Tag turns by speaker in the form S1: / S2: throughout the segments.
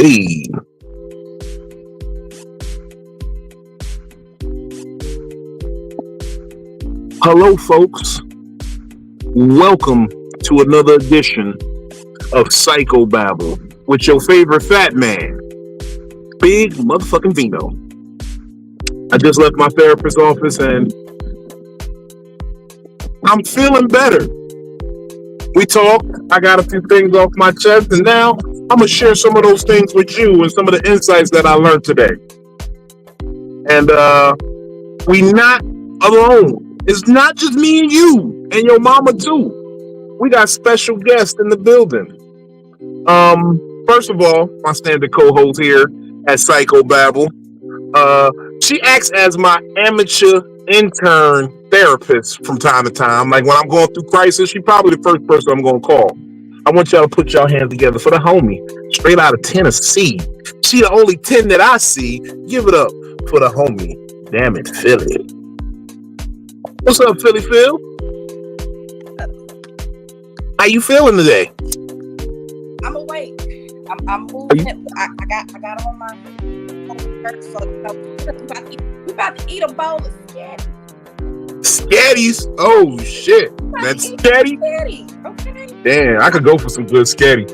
S1: Hey. Hello, folks. Welcome to another edition of Psycho-Babble with your favorite fat man, Big Motherfucking Vino. I just left my therapist's office and I'm feeling better. We talked, I got a few things off my chest, and now I'm going to share some of those things with you and some of the insights that I learned today. And we not alone. It's not just me and you and your mama too. We got special guests in the building. First of all, my standard co-host here at Psycho-Babble. She acts as my amateur intern therapist from time to time. Like when I'm going through crisis, she's probably the first person I'm gonna call. I want y'all to put y'all hands together for the homie, straight out of Tennessee. She the only 10 that I see. Give it up for the homie. Damn it, Philly. What's up, Philly Phil? How you feeling today?
S2: I'm awake. I'm moving. I got on my shirt, so we about to eat a bowl of spaghetti.
S1: Scatties? Oh shit. That's scatty?
S2: Okay.
S1: Damn, I could go for some good scatty.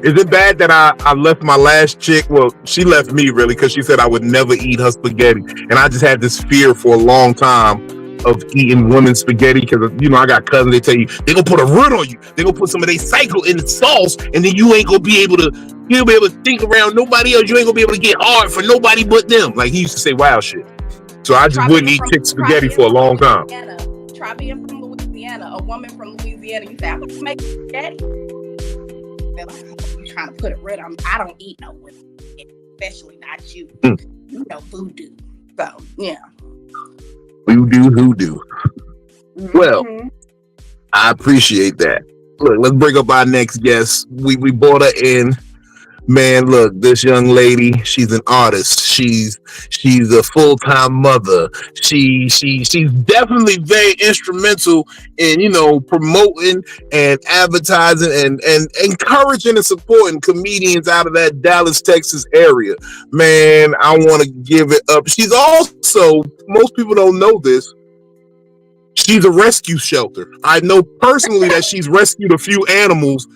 S1: Is it bad that I left my last chick? Well, she left me really because she said I would never eat her spaghetti. And I just had this fear for a long time of eating women's spaghetti because, you know, I got cousins, they tell you, they gonna put a root on you. They gonna put some of their psycho in the sauce, and then you ain't gonna be able to, you'll be able to think around nobody else. You ain't gonna be able to get hard for nobody but them. Like he used to say wild shit. So I just wouldn't eat chick spaghetti for a long time.
S2: Try being from Louisiana, a woman from Louisiana. You say, I'm gonna make spaghetti. They're like, oh, you trying to put a root on me. I don't eat no women, especially not you. You know, voodoo. So, yeah.
S1: Hoodoo. Well, I appreciate that. Look, let's bring up our next guest. We brought her in. Man, look, this young lady, she's an artist. She's a full-time mother. She's definitely very instrumental in, you know, promoting and advertising and encouraging and supporting comedians out of that Dallas, Texas area. Man, I want to give it up. She's also, most people don't know this, she's a rescue shelter. I know personally that she's rescued a few animals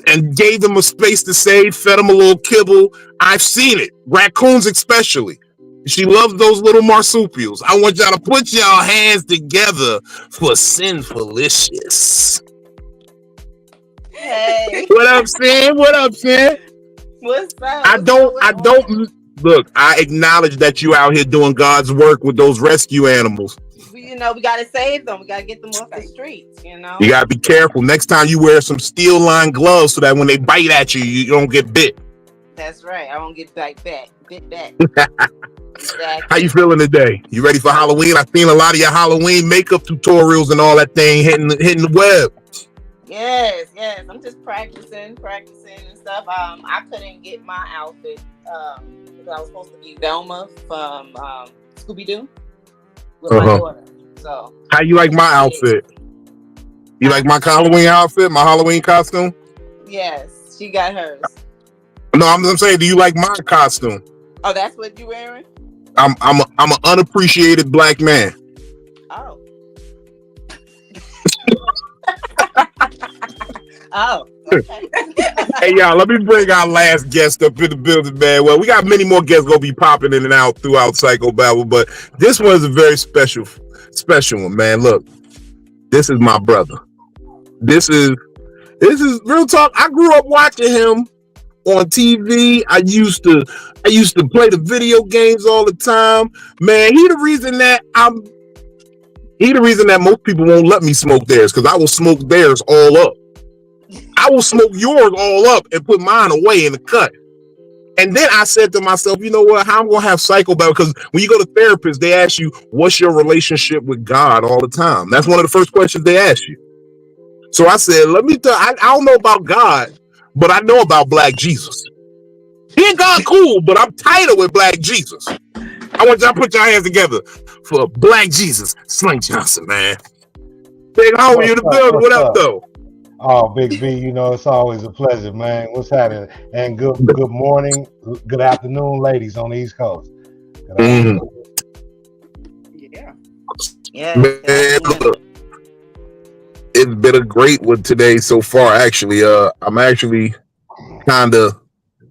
S1: and gave them a space to save, fed them a little kibble. I've seen it. Raccoons especially. She loves those little marsupials. I want y'all to put y'all hands together for Sinfulicious.
S2: Hey.
S1: What up, Sin? What up, Sin?
S2: What's up?
S1: I don't look, I acknowledge that you out here doing God's work with those rescue animals.
S2: You know, we got to save them. We got to get them off the streets, you know.
S1: You got to be careful. Next time you wear some steel-lined gloves so that when they bite at you, you don't get bit.
S2: That's right. I won't get bit back. Exactly.
S1: How you feeling today? You ready for Halloween? I've seen a lot of your Halloween makeup tutorials and all that thing hitting the web.
S2: Yes. I'm just practicing and stuff. I couldn't get my outfit because I was supposed to be Velma from Scooby-Doo with my daughter. So
S1: how you like my outfit? You like my Halloween outfit, my Halloween costume?
S2: Yes, she got hers.
S1: No, I'm saying, do you like my costume?
S2: Oh, that's what you wearing?
S1: I'm an unappreciated black man.
S2: Oh. Oh. Okay.
S1: Hey y'all, let me bring our last guest up in the building, man. Well, we got many more guests gonna be popping in and out throughout Psycho-Babble, but this one is a very special one, man. Look, this is my brother. This is real talk. I grew up watching him on TV. I used to play the video games all the time. Man, he the reason that most people won't let me smoke theirs, because I will smoke theirs all up. I will smoke yours all up and put mine away in the cut. And then I said to myself, you know what? How I'm gonna have Psycho-Babble? Because when you go to therapists, they ask you, what's your relationship with God all the time? That's one of the first questions they ask you. So I said, I don't know about God, but I know about Black Jesus. He and God cool, but I'm tighter with Black Jesus. I want y'all to put your hands together for Black Jesus. Sling Johnson, man. Big homie in the building. What up, though?
S3: Oh, Big B, it's always a pleasure, man. What's happening? And good morning, good afternoon, ladies on the East Coast. Good
S1: Mhm.
S3: afternoon.
S2: Yeah.
S4: Yes, good
S1: Man,
S4: afternoon.
S1: look, it's been a great one today so far. Actually, I'm actually kind of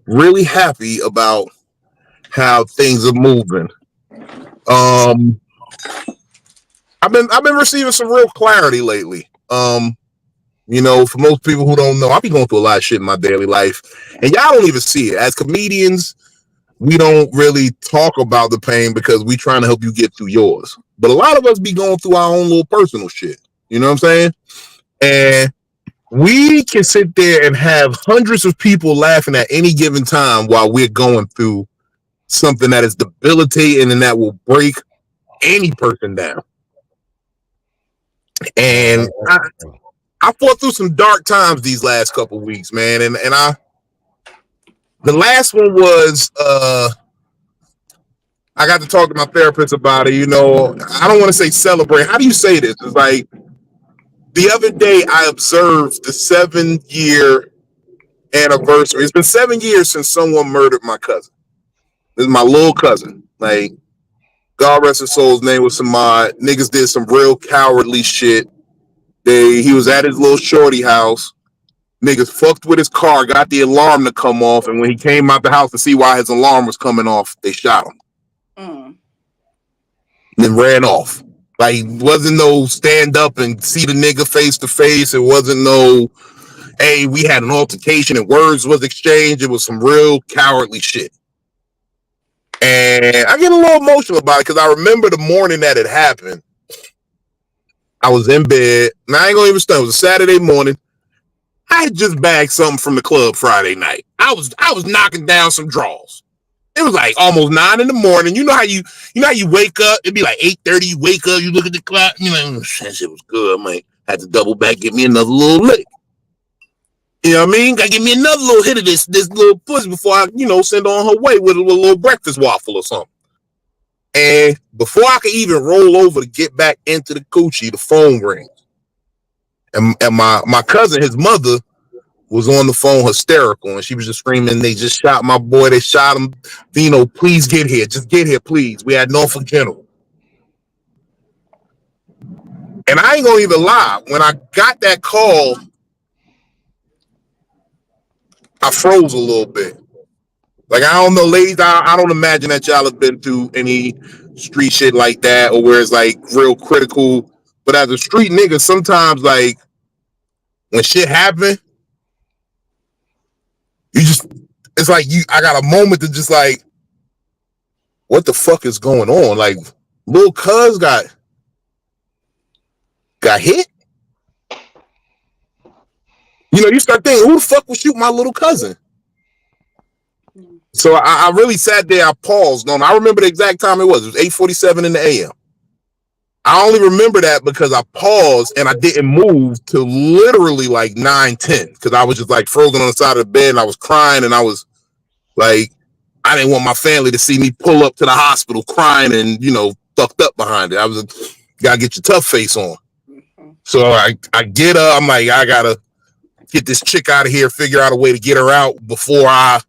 S1: really happy about how things are moving. Um, I've been receiving some real clarity lately. For most people who don't know, I be going through a lot of shit in my daily life, and y'all don't even see it. As comedians, we don't really talk about the pain because we trying to help you get through yours. But a lot of us be going through our own little personal shit. You know what I'm saying? And we can sit there and have hundreds of people laughing at any given time while we're going through something that is debilitating and that will break any person down.
S3: Man,
S1: And I fought through some dark times these last couple of weeks, man. And the last one was I got to talk to my therapist about it. I don't want to say celebrate. How do you say this? It's like the other day I observed the 7-year anniversary. It's been 7 years since someone murdered my cousin. This is my little cousin. Like, God rest his soul's name was Samad. Niggas did some real cowardly shit. He was at his little shorty house. Niggas fucked with his car, got the alarm to come off, and when he came out the house to see why his alarm was coming off, they shot him.
S2: Mm.
S1: And ran off. Like, wasn't no stand up and see the nigga face to face. It wasn't no, hey, we had an altercation and words was exchanged. It was some real cowardly shit. And I get a little emotional about it because I remember the morning that it happened. I was in bed, and I ain't gonna even stunt. It was a Saturday morning. I had just bagged something from the club Friday night. I was knocking down some draws. It was like almost 9 a.m. You know how you wake up? It'd be like 8:30. You wake up, you look at the clock, you're like, that shit was good. I might have to double back, get me another little lick. You know what I mean? Gotta give me another little hit of this little pussy before I, send her on her way with a little breakfast waffle or something. And before I could even roll over to get back into the coochie, the phone rings. And my cousin, his mother, was on the phone hysterical, and she was just screaming, they just shot my boy, they shot him. Vino, please get here. Just get here, please. We had Norfolk General. And I ain't gonna even lie. When I got that call, I froze a little bit. Like, I don't know, ladies, I don't imagine that y'all have been through any street shit like that or where it's like real critical. But as a street nigga, sometimes like when shit happen, it's like I got a moment to just like, what the fuck is going on? Like, Lil Cuz got hit. You start thinking, who the fuck would shoot my little cousin? So I really sat there, I paused on. I remember the exact time it was. It was 8:47 in the AM. I only remember that because I paused and I didn't move till literally like 9:10 because I was just like frozen on the side of the bed and I was crying and I was like, I didn't want my family to see me pull up to the hospital crying and, fucked up behind it. I was gotta get your tough face on. So I get up, I'm like, I gotta get this chick out of here, figure out a way to get her out before I,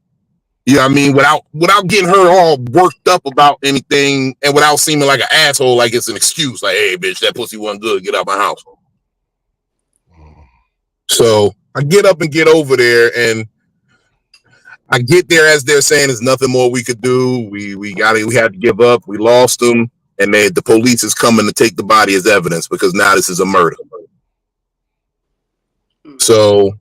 S1: without getting her all worked up about anything and without seeming like an asshole, like it's an excuse, like, hey, bitch, that pussy wasn't good, get out my house. So I get up and get over there, and I get there as they're saying there's nothing more we could do. We had to give up. We lost them, and the police is coming to take the body as evidence because now this is a murder. So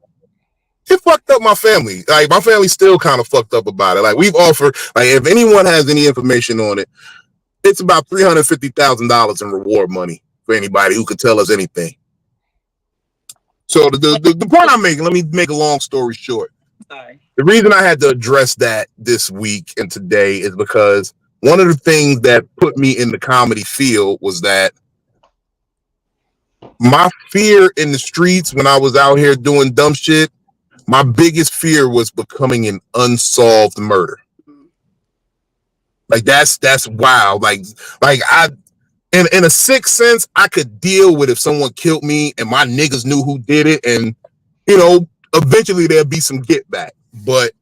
S1: it fucked up my family. Like, my family's still kind of fucked up about it. Like, we've offered, like, if anyone has any information on it, it's about $350,000 in reward money for anybody who could tell us anything. So the point I'm making, let me make a long story short.
S2: Sorry.
S1: The reason I had to address that this week and today is because one of the things that put me in the comedy field was that my fear in the streets when I was out here doing dumb shit, my biggest fear was becoming an unsolved murder. Like, that's wild. Like I, in a sixth sense, I could deal with if someone killed me and my niggas knew who did it and you know, eventually there'll be some get back. But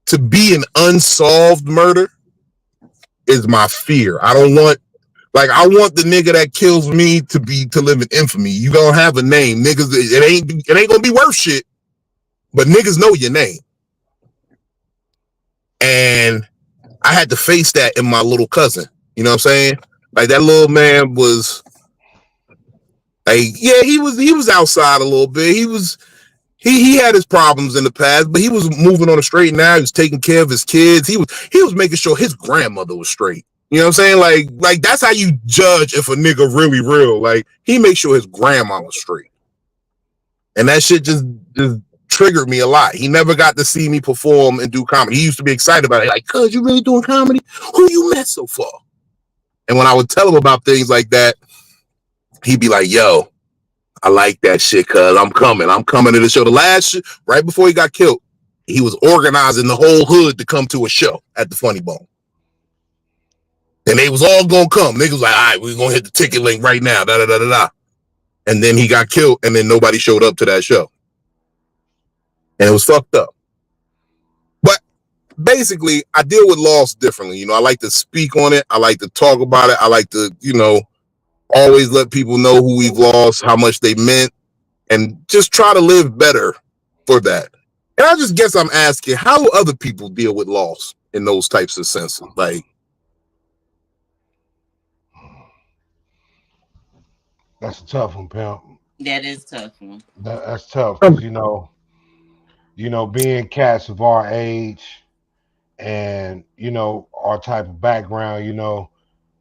S1: to be an unsolved murder is my fear. I don't want, like, I want the nigga that kills me to live in infamy. You gonna have a name, niggas. It ain't gonna be worth shit, but niggas know your name. And I had to face that in my little cousin. You know what I'm saying? Like, that little man was like, yeah, he was outside a little bit. He had his problems in the past, but he was moving on the straight now. He was taking care of his kids. He was making sure his grandmother was straight. You know what I'm saying? Like that's how you judge if a nigga really real. Like, he made sure his grandma was straight. And that shit just triggered me a lot. He never got to see me perform and do comedy. He used to be excited about it. Like, cuz, you really doing comedy? Who you met so far? And when I would tell him about things like that, he'd be like, yo, I like that shit, cuz I'm coming to the show. The last shit, right before he got killed, he was organizing the whole hood to come to a show at the Funny Bone. And they was all gonna come. Niggas was like, all right, we're gonna hit the ticket link right now. Da da da da da. And then he got killed, and then nobody showed up to that show. And it was fucked up. But basically, I deal with loss differently. You know, I like to speak on it. I like to talk about it. I like to, you know, always let people know who we've lost, how much they meant, and just try to live better for that. And I just guess I'm asking, how do other people deal with loss in those types of senses? Like,
S3: that's a tough one, pimp.
S4: That is tough one.
S3: That's tough because being cats of our age and our type of background,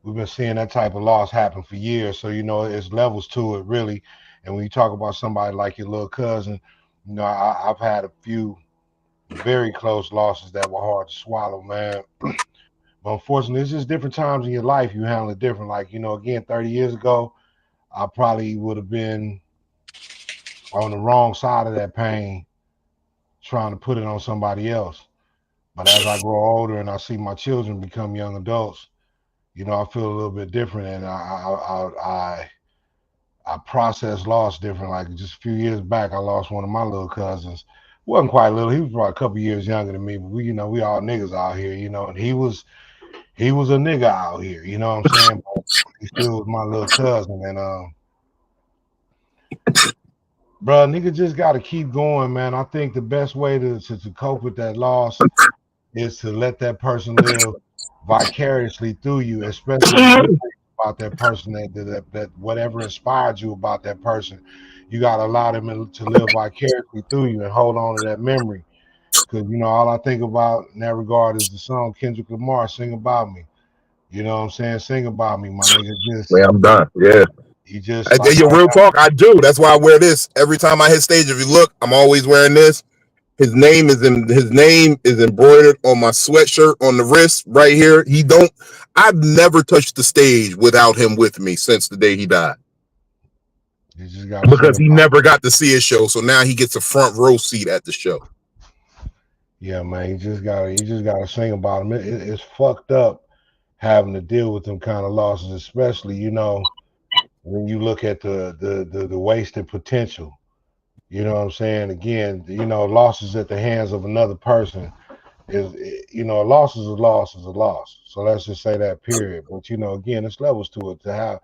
S3: we've been seeing that type of loss happen for years. So it's levels to it, really. And when you talk about somebody like your little cousin, I've had a few very close losses that were hard to swallow, man. But unfortunately, it's just different times in your life. You handle it different. Like, again, 30 years ago, I probably would have been on the wrong side of that pain, trying to put it on somebody else. But as I grow older and I see my children become young adults, I feel a little bit different, and I process loss different. Like, just a few years back, I lost one of my little cousins. Wasn't quite little. He was probably a couple years younger than me, but we all niggas out here, and he was a nigga out here, you know what I'm saying? But he still was my little cousin, and bro, nigga just got to keep going, man. I think the best way to cope with that loss is to let that person live vicariously through you, especially about that person that whatever inspired you about that person. You got to allow them to live vicariously through you and hold on to that memory. Because, all I think about in that regard is the song Kendrick Lamar, Sing About Me. You know what I'm saying? Sing About Me, my nigga.
S1: Yeah, I'm done. Yeah.
S3: You just
S1: like, your real talk, I do. That's why I wear this every time I hit stage. If you look, I'm always wearing this. His name is embroidered on my sweatshirt on the wrist right here. I've never touched the stage without him with me since the day he died. Because he never got to see his show, so now he gets a front row seat at the show.
S3: Yeah, man, you just gotta sing about him. It's fucked up having to deal with them kind of losses, especially when you look at the wasted potential. You know what I'm saying? Again, losses at the hands of another person is, a loss is a loss is a loss. So let's just say that, period. But again, it's levels to it. To have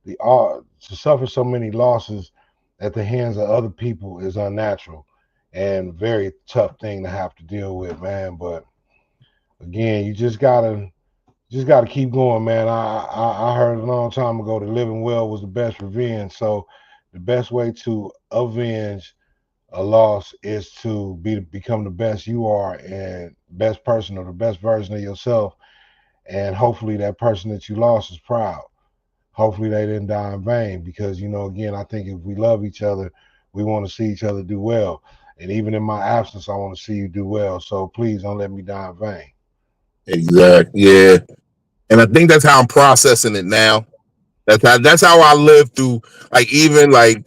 S3: to suffer so many losses at the hands of other people is unnatural and very tough thing to have to deal with, man. But again, you just gotta keep going, man. I heard a long time ago that living well was the best revenge. So the best way to avenge a loss is to become the best you are and best person or the best version of yourself. And hopefully that person that you lost is proud. Hopefully they didn't die in vain, because, again, I think if we love each other, we want to see each other do well. And even in my absence, I want to see you do well. So please don't let me die in vain.
S1: Exactly. Yeah. And I think that's how I'm processing it now. That's how I live through, even right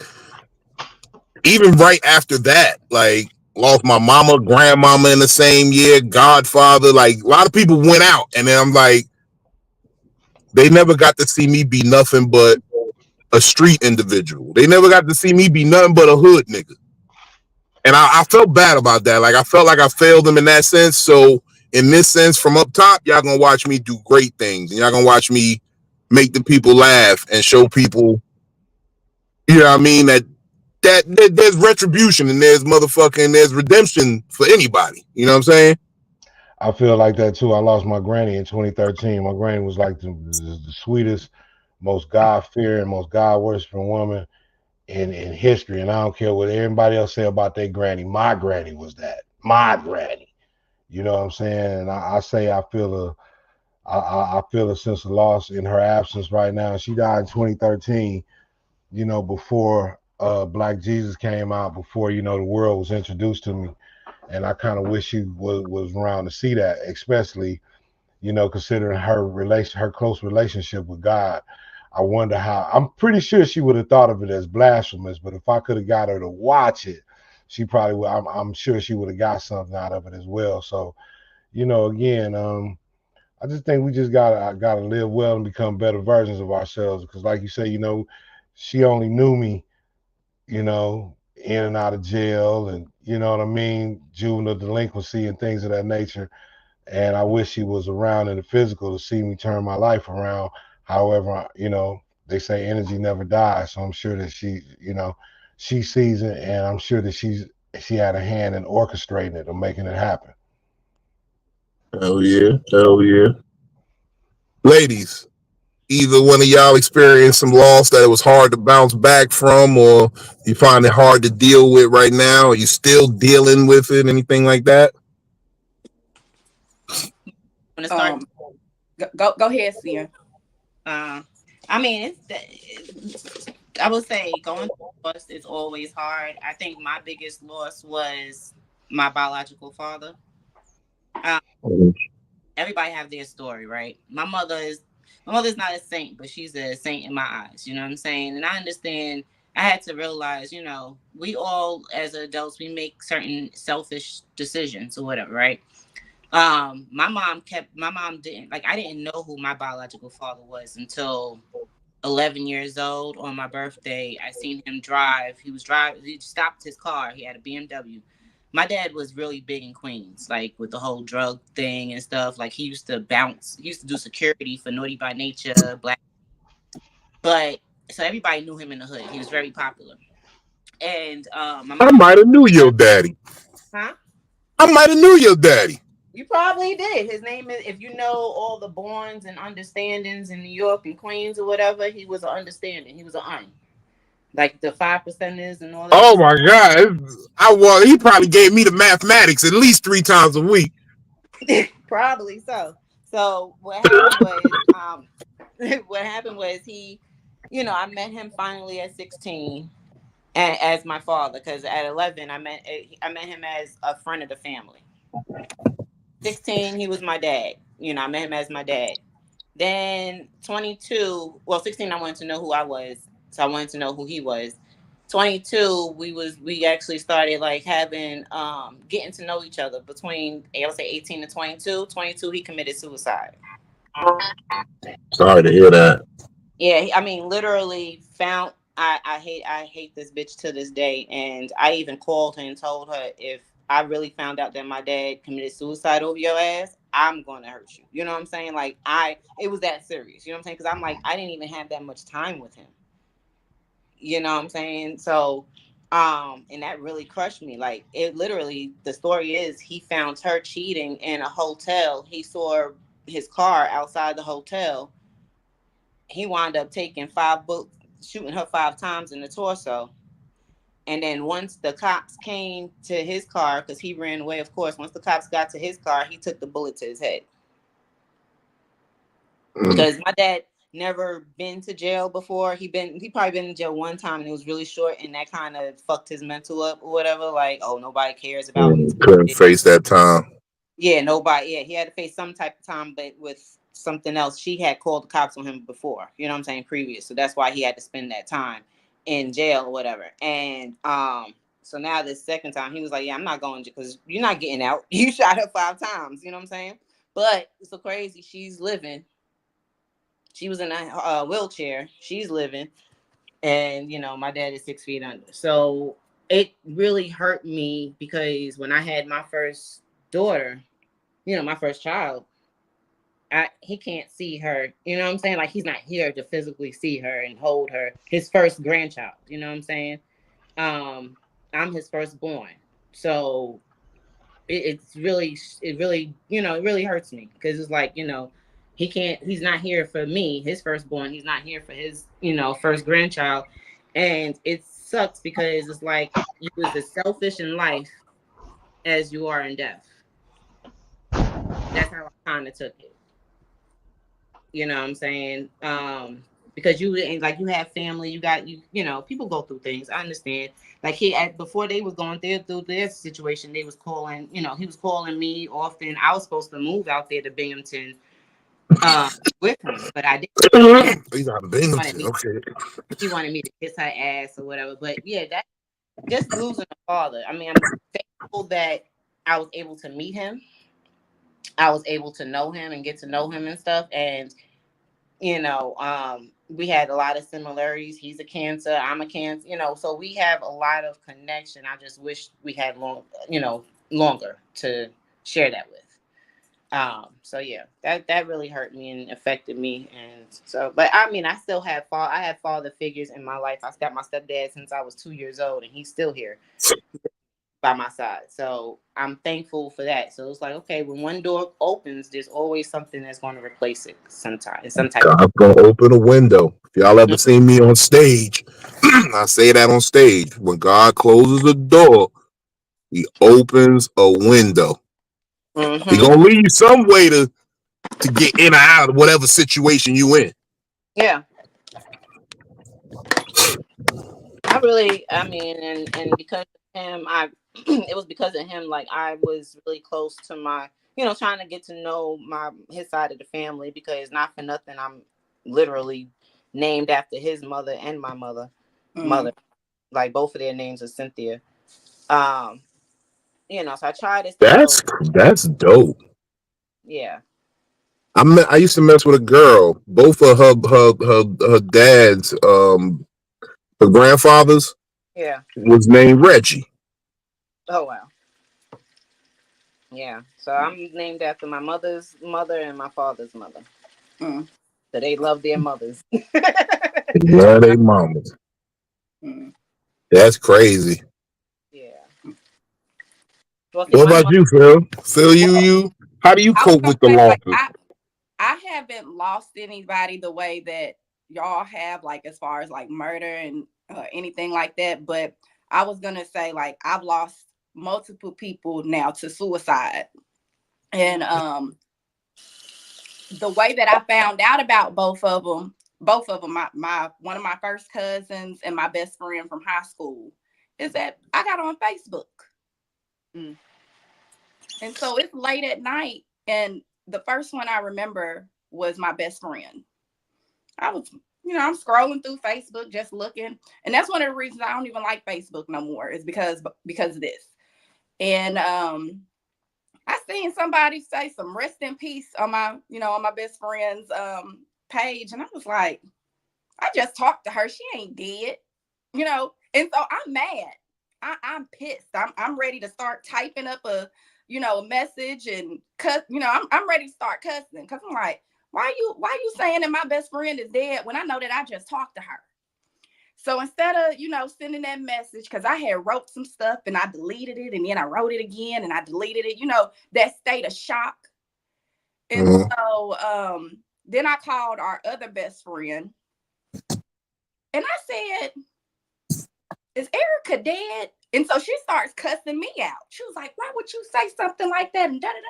S1: after that, lost my mama, grandmama in the same year, godfather. Like, a lot of people went out, and then I'm like, they never got to see me be nothing but a street individual. They never got to see me be nothing but a hood nigga. And I felt bad about that. Like I felt like I failed them in that sense. So in this sense, from up top, y'all gonna watch me do great things, and y'all gonna watch me make the people laugh and show people, you know what I mean, that there's retribution and there's redemption for anybody. You know what I'm saying?
S3: I feel like that too. I lost my granny in 2013. My granny was like the sweetest, most God fearing, most God worshiping woman in history. And I don't care what everybody else say about their granny. My granny was that. My granny. You know what I'm saying? And I say I feel a sense of loss in her absence right now. She died in 2013. You know, before Black Jesus came out, before the world was introduced to me, and I kind of wish she was around to see that, especially considering her close relationship with God. I wonder how. I'm pretty sure she would have thought of it as blasphemous, but if I could have got her to watch it, she probably would. I'm sure she would have got something out of it as well. So, again, I just think we just gotta live well and become better versions of ourselves. Because, like you say, she only knew me, in and out of jail, and you know what I mean, juvenile delinquency and things of that nature. And I wish she was around in the physical to see me turn my life around. However, they say energy never dies, so I'm sure that she sees it, and I'm sure that she had a hand in orchestrating it or making it happen.
S1: Hell yeah, hell yeah. Ladies, either one of y'all experienced some loss that it was hard to bounce back from, or you find it hard to deal with right now, or you still dealing with it, anything like that?
S4: Want to start?
S2: Go ahead, Sia.
S4: I mean, I would say going through loss is always hard. I think my biggest loss was my biological father. Um, Everybody have their story, right? My mother's not a saint, but she's a saint in my eyes. You know what I'm saying? And I understand. I had to realize, we all as adults we make certain selfish decisions or whatever, right? My mom didn't like. I didn't know who my biological father was until 11 years old on my birthday. I seen him drive. He stopped his car. He had a BMW. My dad was really big in Queens, like with the whole drug thing and stuff. Like he used to bounce, he used to do security for Naughty by Nature, Black. But so everybody knew him in the hood. He was very popular. And my
S1: I
S4: mom,
S1: might have knew your daddy.
S4: huh?
S1: I might have knew your daddy.
S4: You probably did. His name is, if you know all the Borns and Understandings in New York and Queens or whatever, he was an understanding. He was an un. Like the 5%ers and all that
S1: Oh
S4: good
S1: my god, he probably gave me the mathematics at least 3 times a week.
S4: stuff. Probably so. So what happened was, what happened was I met him finally at 16 as my father, because at 11 I met him as a friend of the family. 16, he was my dad. I met him as my dad. Then 22, well, 16, I wanted to know who I was. So I wanted to know who he was. 22, we actually started like having, getting to know each other between, I'll say 18 and 22. 22, he committed suicide.
S1: Sorry to hear that.
S4: Yeah, I mean, literally found. I hate this bitch to this day, and I even called her and told her, if I really found out that my dad committed suicide over your ass, I'm going to hurt you. You know what I'm saying? Like it was that serious. You know what I'm saying? Because I'm like, I didn't even have that much time with him. You know what I'm saying? So, and that really crushed me. Like it literally, the story is he found her cheating in a hotel. He saw his car outside the hotel. He wound up taking 5 bullets, shooting her 5 times in the torso. And then once the cops came to his car, because he ran away, of course, once the cops got to his car, he took the bullet to his head. Because my dad never been to jail before. He probably been in jail one time, and it was really short, and that kind of fucked his mental up or whatever. Like, oh, nobody cares about me.
S1: Couldn't face that time.
S4: Yeah, nobody. Yeah, he had to face some type of time, but with something else. She had called the cops on him before. You know what I'm saying? Previous, so that's why he had to spend that time in jail or whatever. And so now this second time, he was like, "Yeah, I'm not going because you're not getting out. You shot her 5 times." You know what I'm saying? But it's so crazy. She's living. She was in a wheelchair. She's living, and my dad is 6 feet under. So it really hurt me because when I had my first daughter, my first child, he can't see her. You know what I'm saying? Like, he's not here to physically see her and hold her. His first grandchild. You know what I'm saying? I'm his firstborn, so it's really, it really hurts me because it's like, he's not here for me, his firstborn. He's not here for his, first grandchild, and it sucks because it's like you was as selfish in life as you are in death. That's how I kind of took it. You know what I'm saying? Because you have family, people go through things. I understand. Like, before they was going through their situation, they was calling, he was calling me often. I was supposed to move out there to Binghamton with him, but I didn't.
S1: He's out of
S4: He wanted
S1: Binghamton.
S4: me,
S1: Okay.
S4: he wanted me to kiss her ass or whatever. But yeah, that just losing a father. I mean, I'm thankful that I was able to meet him. I was able to know him and get to know him and stuff. And we had a lot of similarities. He's a Cancer, I'm a Cancer, so we have a lot of connection. I just wish we had longer to share that with. So yeah, that really hurt me and affected me. And so, but I mean, I have father figures in my life. I got my stepdad since I was 2 years old, and he's still here by my side. So I'm thankful for that. So it's like, okay, when one door opens, there's always something that's going to replace it sometime in some type of.
S1: God's gonna open a window. If y'all ever seen me on stage, I say that on stage. When God closes a door, he opens a window. He
S4: Mm-hmm.
S1: gonna leave you some way to get in or out of whatever situation you in.
S4: Yeah, I mean, and because of him, it was because of him, like, I was really close to my, trying to get to know his side of the family, because not for nothing, I'm literally named after his mother and my mother, like both of their names are Cynthia. Um, so I try to stay close.
S1: That's dope.
S4: Yeah.
S1: I used to mess with a girl. Both of her dads, her grandfathers,
S4: Yeah.
S1: was named Reggie.
S4: Oh wow. Yeah. So I'm named after my mother's mother and my father's mother.
S2: Mm.
S4: So they love their mothers.
S1: Love they mamas.
S2: Mm.
S1: That's crazy.
S4: Yeah. Well, see,
S1: What
S4: my
S1: about
S4: mother.
S1: you, Phil? Phil,
S2: Well,
S1: you. How do you
S2: I was
S1: cope
S2: gonna
S1: with the
S2: say, like,
S1: losses?
S2: I haven't lost anybody the way that y'all have, like, as far as like murder and anything like that. But I was gonna say, like, I've lost multiple people now to suicide, and the way that I found out about both of them, my one of my first cousins and my best friend from high school, is that I got on Facebook.
S4: Mm.
S2: And so it's late at night, and the first one I remember was my best friend. I was, I'm scrolling through Facebook just looking, and that's one of the reasons I don't even like Facebook no more, is because of this. And I seen somebody say some rest in peace on my best friend's page, and I was like, I just talked to her. She ain't dead, And so I'm mad. I'm pissed. I'm ready to start typing up a message and cuss. I'm ready to start cussing, because I'm like, why you saying that my best friend is dead when I know that I just talked to her? So instead of, sending that message, because I had wrote some stuff and I deleted it, and then I wrote it again and I deleted it, that state of shock. And
S1: Mhm.
S2: so then I called our other best friend, and I said, is Erica dead? And so she starts cussing me out. She was like, why would you say something like that? And da-da-da.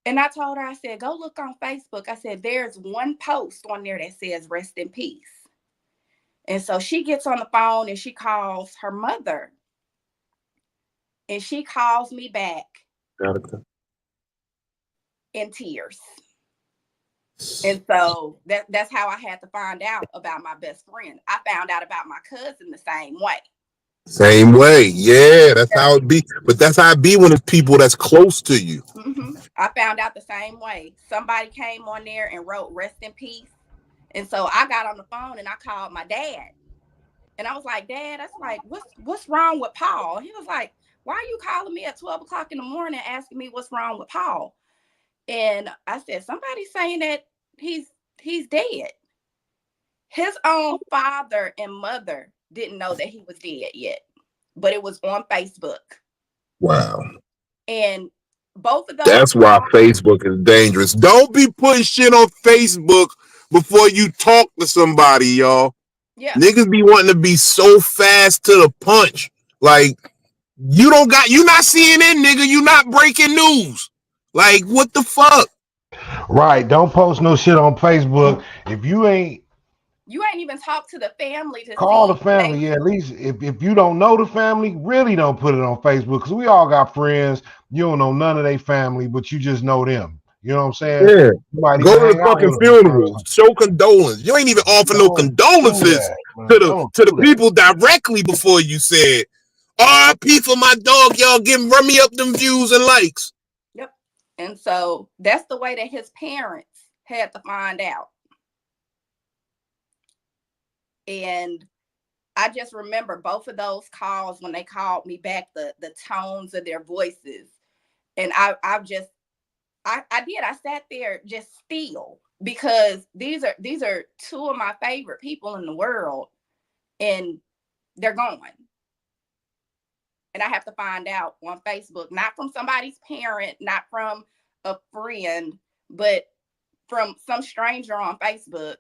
S2: And I told her, I said, go look on Facebook. I said, there's one post on there that says rest in peace. And so she gets on the phone and she calls her mother. And she calls me back in tears. And so that's how I had to find out about my best friend. I found out about my cousin the same way.
S1: Same way. Yeah, that's how it be. But that's how it be when it's people that's close to you.
S2: Mm-hmm. I found out the same way. Somebody came on there and wrote rest in peace. And so I got on the phone and I called my dad. And I was like, Dad, that's like, what's wrong with Paul? He was like, why are you calling me at 12 o'clock in the morning asking me what's wrong with Paul? And I said, somebody's saying that he's dead. His own father and mother didn't know that he was dead yet, but it was on Facebook.
S1: Wow.
S2: And both of those.
S1: That's why Facebook is dangerous. Don't be putting shit on Facebook before you talk to somebody, y'all.
S2: Yeah.
S1: Niggas be wanting to be so fast to the punch. Like, you not CNN, nigga. You not breaking news. Like, what the fuck?
S3: Right. Don't post no shit on Facebook. If you ain't
S2: even talked to the family to
S3: call the family. Yeah, at least if you don't know the family, really don't put it on Facebook, because we all got friends. You don't know none of their family, but you just know them. You know what I'm saying?
S1: Yeah.
S3: You might
S1: go
S3: even
S1: to the fucking funeral. Show condolence. You ain't even offer no condolences to the people directly before you said, RIP for my dog, y'all run me up them views and likes.
S2: Yep. And so that's the way that his parents had to find out. And I just remember both of those calls when they called me back, the tones of their voices. And I sat there just still, because these are two of my favorite people in the world, and they're gone. And I have to find out on Facebook, not from somebody's parent, not from a friend, but from some stranger on Facebook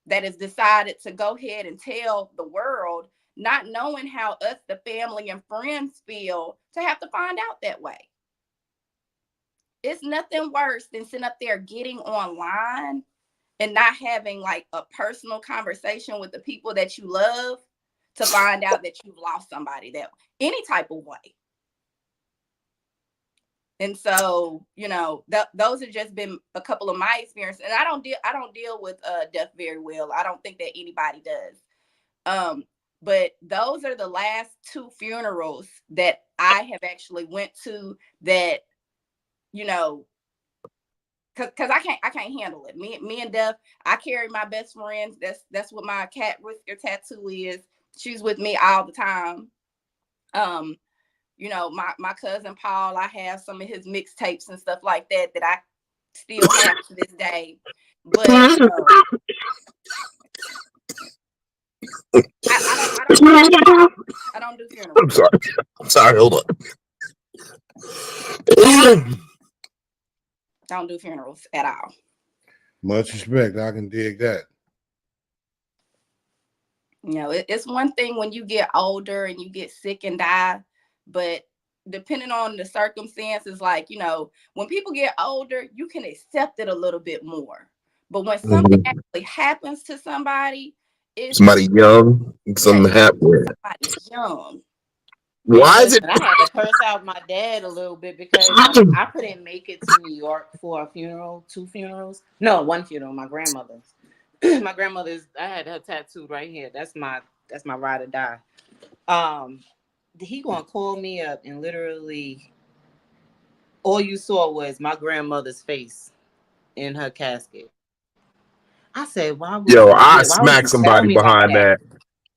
S2: that has decided to go ahead and tell the world, not knowing how us, the family and friends, feel to have to find out that way. It's nothing worse than sitting up there getting online and not having like a personal conversation with the people that you love to find out that you've lost somebody that any type of way. And so, those have just been a couple of my experiences. And I don't deal with death very well. I don't think that anybody does. But those are the last two funerals that I have actually went to that, because I can't handle it. Me and death. I carry my best friends. That's what my cat whisker tattoo is. She's with me all the time. My cousin Paul, I have some of his mixtapes and stuff like that I still have to this day. But I don't do funerals.
S1: I'm sorry. Hold on.
S2: Don't do funerals at all.
S3: Much respect. I can dig that.
S2: It's one thing when you get older and you get sick and die, but depending on the circumstances, like, when people get older, you can accept it a little bit more. But when something actually happens to somebody, it's
S1: somebody young, something happened.
S2: Somebody young.
S1: Why is it?
S4: I had to curse out my dad a little bit because I couldn't make it to New York for a funeral, two funerals. No, one funeral, my grandmother's. My grandmother's, I had her tattooed right here. That's my ride or die. He gonna call me up and literally all you saw was my grandmother's face in her casket. I said, why would
S1: I smack somebody behind that.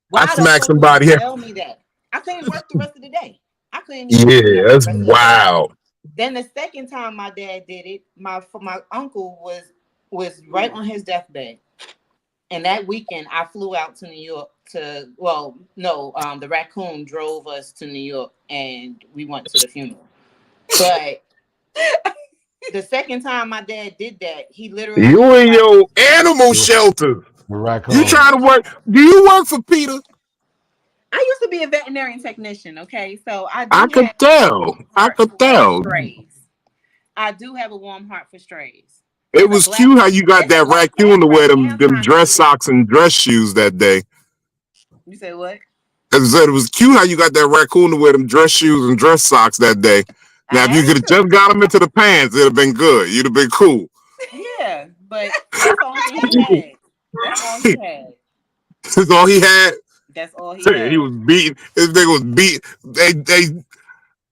S4: Why
S1: I smack somebody here.
S4: Tell me that. I couldn't work the rest of the day. I couldn't
S1: even that's wild.
S4: Then the second time my dad did it, my uncle was right on his deathbed. And that weekend I flew out to New York the raccoon drove us to New York and we went to the funeral. But the second time my dad did that, he literally
S1: you in your animal shelter. You trying to work? Do you work for Peter?
S4: I used to be a veterinarian technician. Okay, so I
S1: could tell.
S4: Strays. I do have a warm heart for strays.
S1: It was cute how you got that raccoon to wear them dress socks and dress shoes that day.
S4: You say what?
S1: As I said, it was cute how you got that raccoon to wear them dress shoes and dress socks that day. Now, if you could have just got him into the pants, it'd have been good. You'd have been cool.
S4: Yeah, but that's all he had. That's all he had.
S1: That's all he had?
S4: That's all he had.
S1: He was beating. This nigga was beating.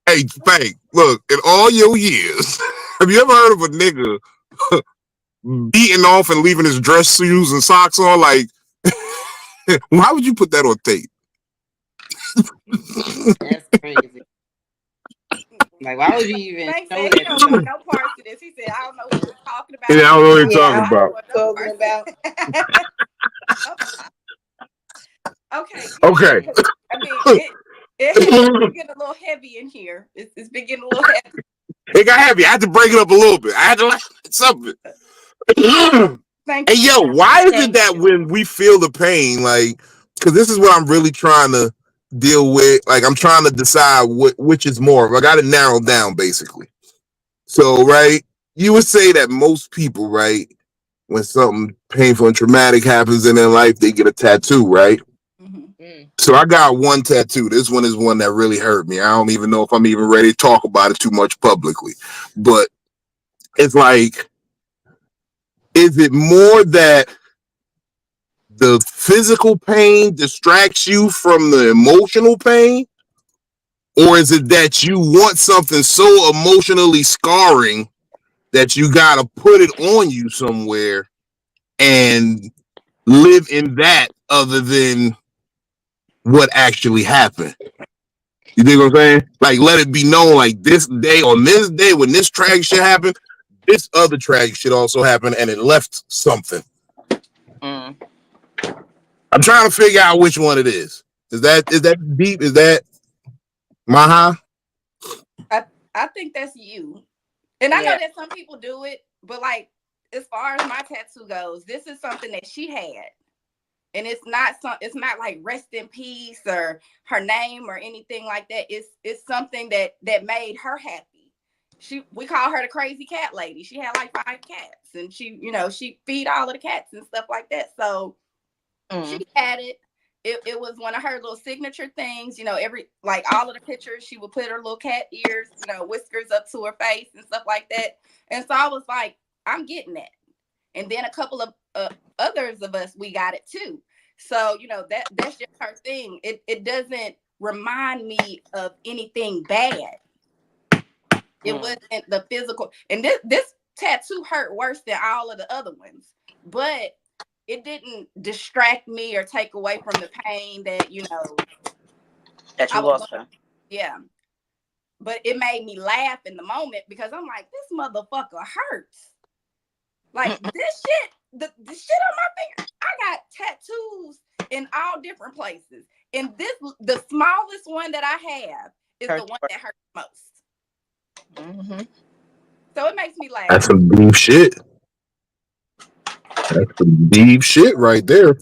S1: Hey, Fake, look, in all your years, have you ever heard of a nigga beating off and leaving his dress shoes and socks on? Like, why would you put that on tape?
S4: That's crazy. Like, why would you even
S2: Frank
S4: show
S2: said he
S4: that
S2: don't
S4: to
S2: want
S4: me?
S2: no parts of this. He said, I don't know what you're talking about.
S1: Yeah, I don't know what you're
S4: Yeah,
S1: talking
S4: I
S1: about.
S4: don't know what talking about.
S2: Okay.
S1: Okay.
S2: I mean, it's getting a little heavy in here. It's been getting a little heavy.
S1: It got heavy. I had to break it up a little bit. I had to like something.
S2: Thank
S1: Hey,
S2: you.
S1: yo, why is it
S4: Thank
S1: that
S4: you.
S1: when we feel the pain, like, because this is what I'm really trying to deal with. Like, I'm trying to decide which is more. I got to narrow down, basically. So, right, you would say that most people, right, when something painful and traumatic happens in their life, they get a tattoo, right?
S2: Mm-hmm.
S1: So I got one tattoo. This one is one that really hurt me. I don't even know if I'm even ready to talk about it too much publicly. But it's like, is it more that the physical pain distracts you from the emotional pain? Or is it that you want something so emotionally scarring that you got to put it on you somewhere and live in that other than what actually happened? You dig what I'm saying? Like, let it be known, like, this day, on this day, when this tragic shit happened, this other tragic shit also happened, and it left something.
S4: Mm.
S1: I'm trying to figure out which one it is. Is that deep? Is that Maha?
S2: I think that's you. And I know
S4: Yeah.
S2: that some people do it, but like as far as my tattoo goes, this is something that she had. And it's not like rest in peace or her name or anything like that. It's something that made her happy. We call her the crazy cat lady. She had like 5 cats and she feed all of the cats and stuff like that. So she had it. It was one of her little signature things, like all of the pictures, she would put her little cat ears, whiskers up to her face and stuff like that. And so I was like, I'm getting that. And then a couple of others of us, we got it too. So, that's just her thing. It doesn't remind me of anything bad. It wasn't the physical. And this tattoo hurt worse than all of the other ones. But it didn't distract me or take away from the pain that
S4: That you
S2: I was
S4: lost her.
S2: Yeah. But it made me laugh in the moment because I'm like, this motherfucker hurts. Like this shit, the shit on my finger. I got tattoos in all different places. And the smallest one that I have is the one that hurts most.
S4: Mm-hmm.
S2: So it makes me laugh.
S1: That's some deep shit. That's some deep shit right there.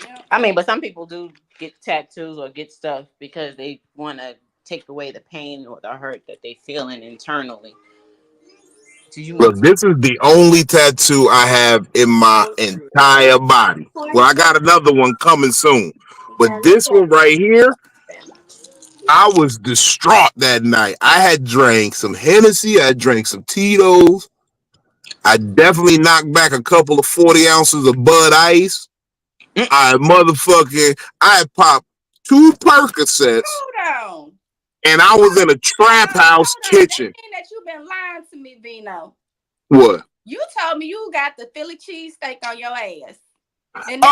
S2: Yeah.
S4: I mean, but some people do get tattoos or get stuff because they want to take away the pain or the hurt that they feeling internally.
S1: Look, this is the only tattoo I have in my entire body. Well, I got another one coming soon. But this one right here, I was distraught that night. I had drank some Hennessy. I drank some Tito's. I definitely knocked back a couple of 40 ounces of Bud Ice. I had popped 2 Percocets.
S2: Hold on.
S1: And I was in a trap house kitchen.
S2: That mean that you've been lying to me, Vino.
S1: What?
S2: You told me you got the Philly cheesesteak on your ass. And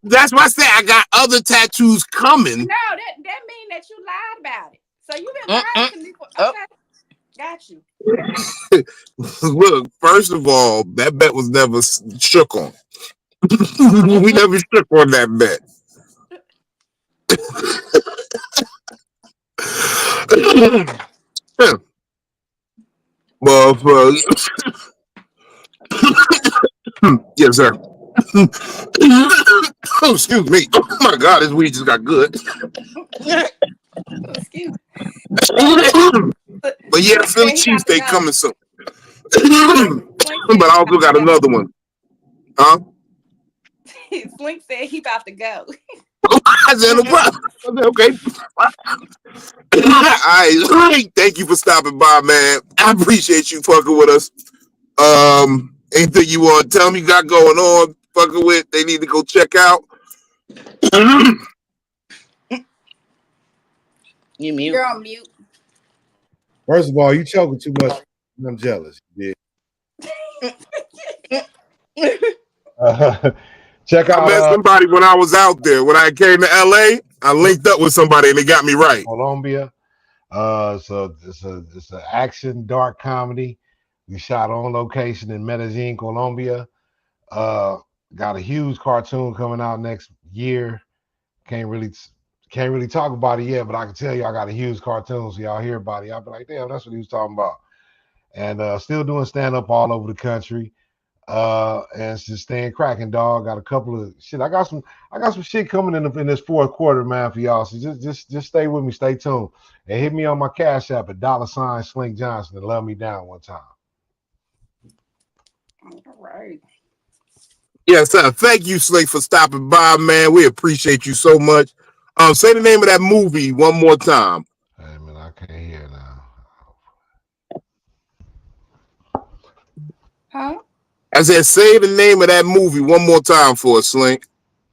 S1: that's why I said I got other tattoos coming.
S2: No, that mean that you lied about it. So you've been lying to me for okay. Got you.
S1: Look, first of all, that bet was never shook on. We never shook on that bet. Well, yes, sir. Oh, excuse me. Oh my God, this weed just got good.
S2: Excuse me.
S1: But yeah, Philly cheesesteak coming soon. But I also got another one. Huh?
S2: Slink said he about to go.
S1: I said no problem. Okay. All right. Thank you for stopping by, man. I appreciate you fucking with us. Anything you want to tell me you got going on, fucking with, they need to go check out.
S4: You mute.
S2: You're on mute.
S3: First of all, you choking too much. I'm jealous. You did. Check out.
S1: I met somebody when I was out there. When I came to LA, I linked up with somebody and they got me right.
S3: Colombia. So it's an action dark comedy. We shot on location in Medellin, Colombia. Uh, got a huge cartoon coming out next year. Can't really talk about it yet, but I can tell you I got a huge cartoon, so y'all hear about it. Y'all be like, damn, that's what he was talking about. And still doing stand up all over the country. And it's just staying cracking, dog. Got a couple of shit. I got some shit coming in this fourth quarter, man, for y'all. So just stay with me, stay tuned. And hit me on my Cash App at $Slink Johnson and love me down one time.
S2: All right.
S1: Yes, sir. Thank you, Slink, for stopping by, man. We appreciate you so much. Say the name of that movie one more time.
S3: Hey man, I can't hear now.
S2: Huh?
S1: I said, say the name of that movie one more time for us, Slink.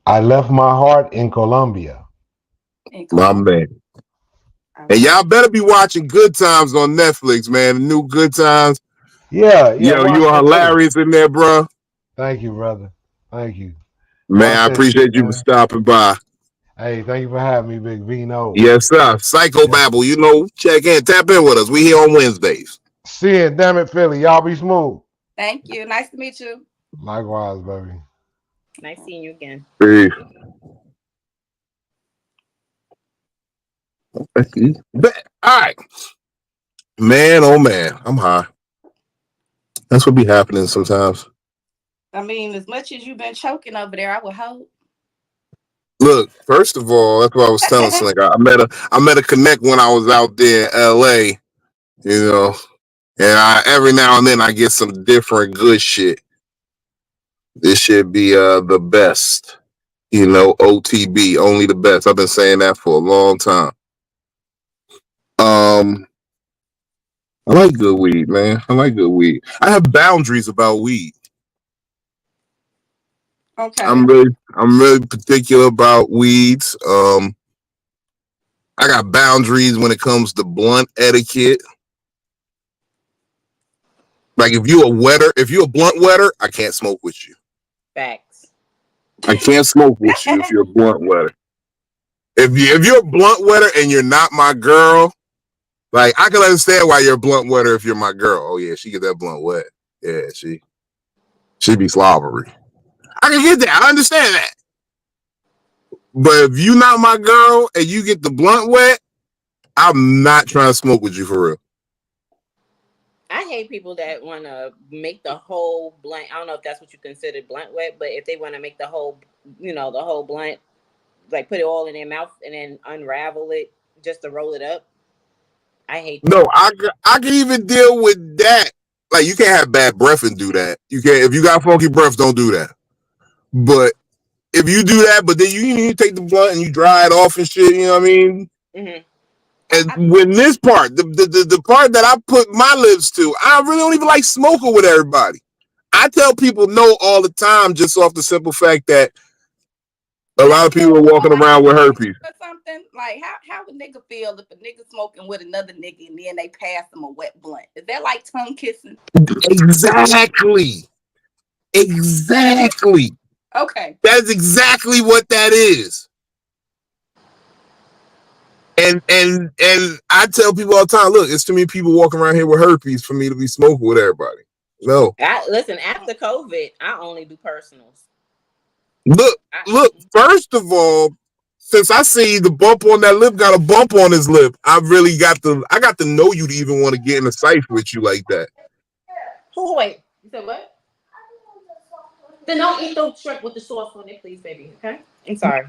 S3: I Left My Heart in Colombia.
S1: My man. And y'all better be watching Good Times on Netflix, man. The new Good Times.
S3: Yeah.
S1: Yo, you are hilarious in there, bro.
S3: Thank you, brother. Thank you.
S1: Man, I appreciate you for stopping by.
S3: Hey, thank you for having me, Big Vino.
S1: Yes, sir. Psycho-Babble, you know, check in, tap in with us. We here on Wednesdays.
S3: See it, damn it, Philly. Y'all be smooth.
S2: Thank you. Nice to meet you.
S3: Likewise, baby.
S4: Nice seeing you again.
S1: Peace. All right. Man, oh man, I'm high. That's what be happening sometimes.
S2: I mean, as much as you've been choking over there, I would hope.
S1: Look, first of all, that's what I was telling Slick. I met a connect when I was out there in LA, you know, and every now and then I get some different good shit. This should be the best, you know, OTB, only the best. I've been saying that for a long time. I like good weed, man. I like good weed. I have boundaries about weed.
S2: Okay.
S1: I'm really particular about weeds. I got boundaries when it comes to blunt etiquette. Like if you're a blunt wetter, I can't smoke with you.
S4: Facts.
S1: I can't smoke with you if you're a blunt wetter. If you're a blunt wetter and you're not my girl, like I can understand why you're a blunt wetter if you're my girl. Oh yeah, she get that blunt wet. Yeah, she be slobbery. I can get that. I understand that. But if you not my girl and you get the blunt wet, I'm not trying to smoke with you for real.
S4: I hate people that want to make the whole blunt. I don't know if that's what you consider blunt wet, but if they want to make the whole blunt, like put it all in their mouth and then unravel it just to roll it up. I hate that.
S1: No, I can even deal with that. Like you can't have bad breath and do that. You can't. If you got funky breath, don't do that. But if you do that, but then you take the blunt and you dry it off and shit, you know what I mean?
S4: Mm-hmm.
S1: And when this part, the part that I put my lips to, I really don't even like smoking with everybody. I tell people no all the time just off the simple fact that a lot of people are walking around with herpes.
S2: Or something like how would nigga feel if a nigga smoking with another nigga and then they pass them a wet blunt? Is that like tongue kissing?
S1: Exactly.
S2: Okay.
S1: That's exactly what that is. And I tell people all the time, look, it's too many people walking around here with herpes for me to be smoking with everybody. No.
S4: Listen, after COVID, I only do personals.
S1: Look, first of all, since I see the bump on that lip got a bump on his lip, I got to know you to even want to get in a cipher with you like that.
S4: Oh, wait. You said what? Then don't eat those shrimp with the sauce on it, please, baby. Okay? I'm sorry.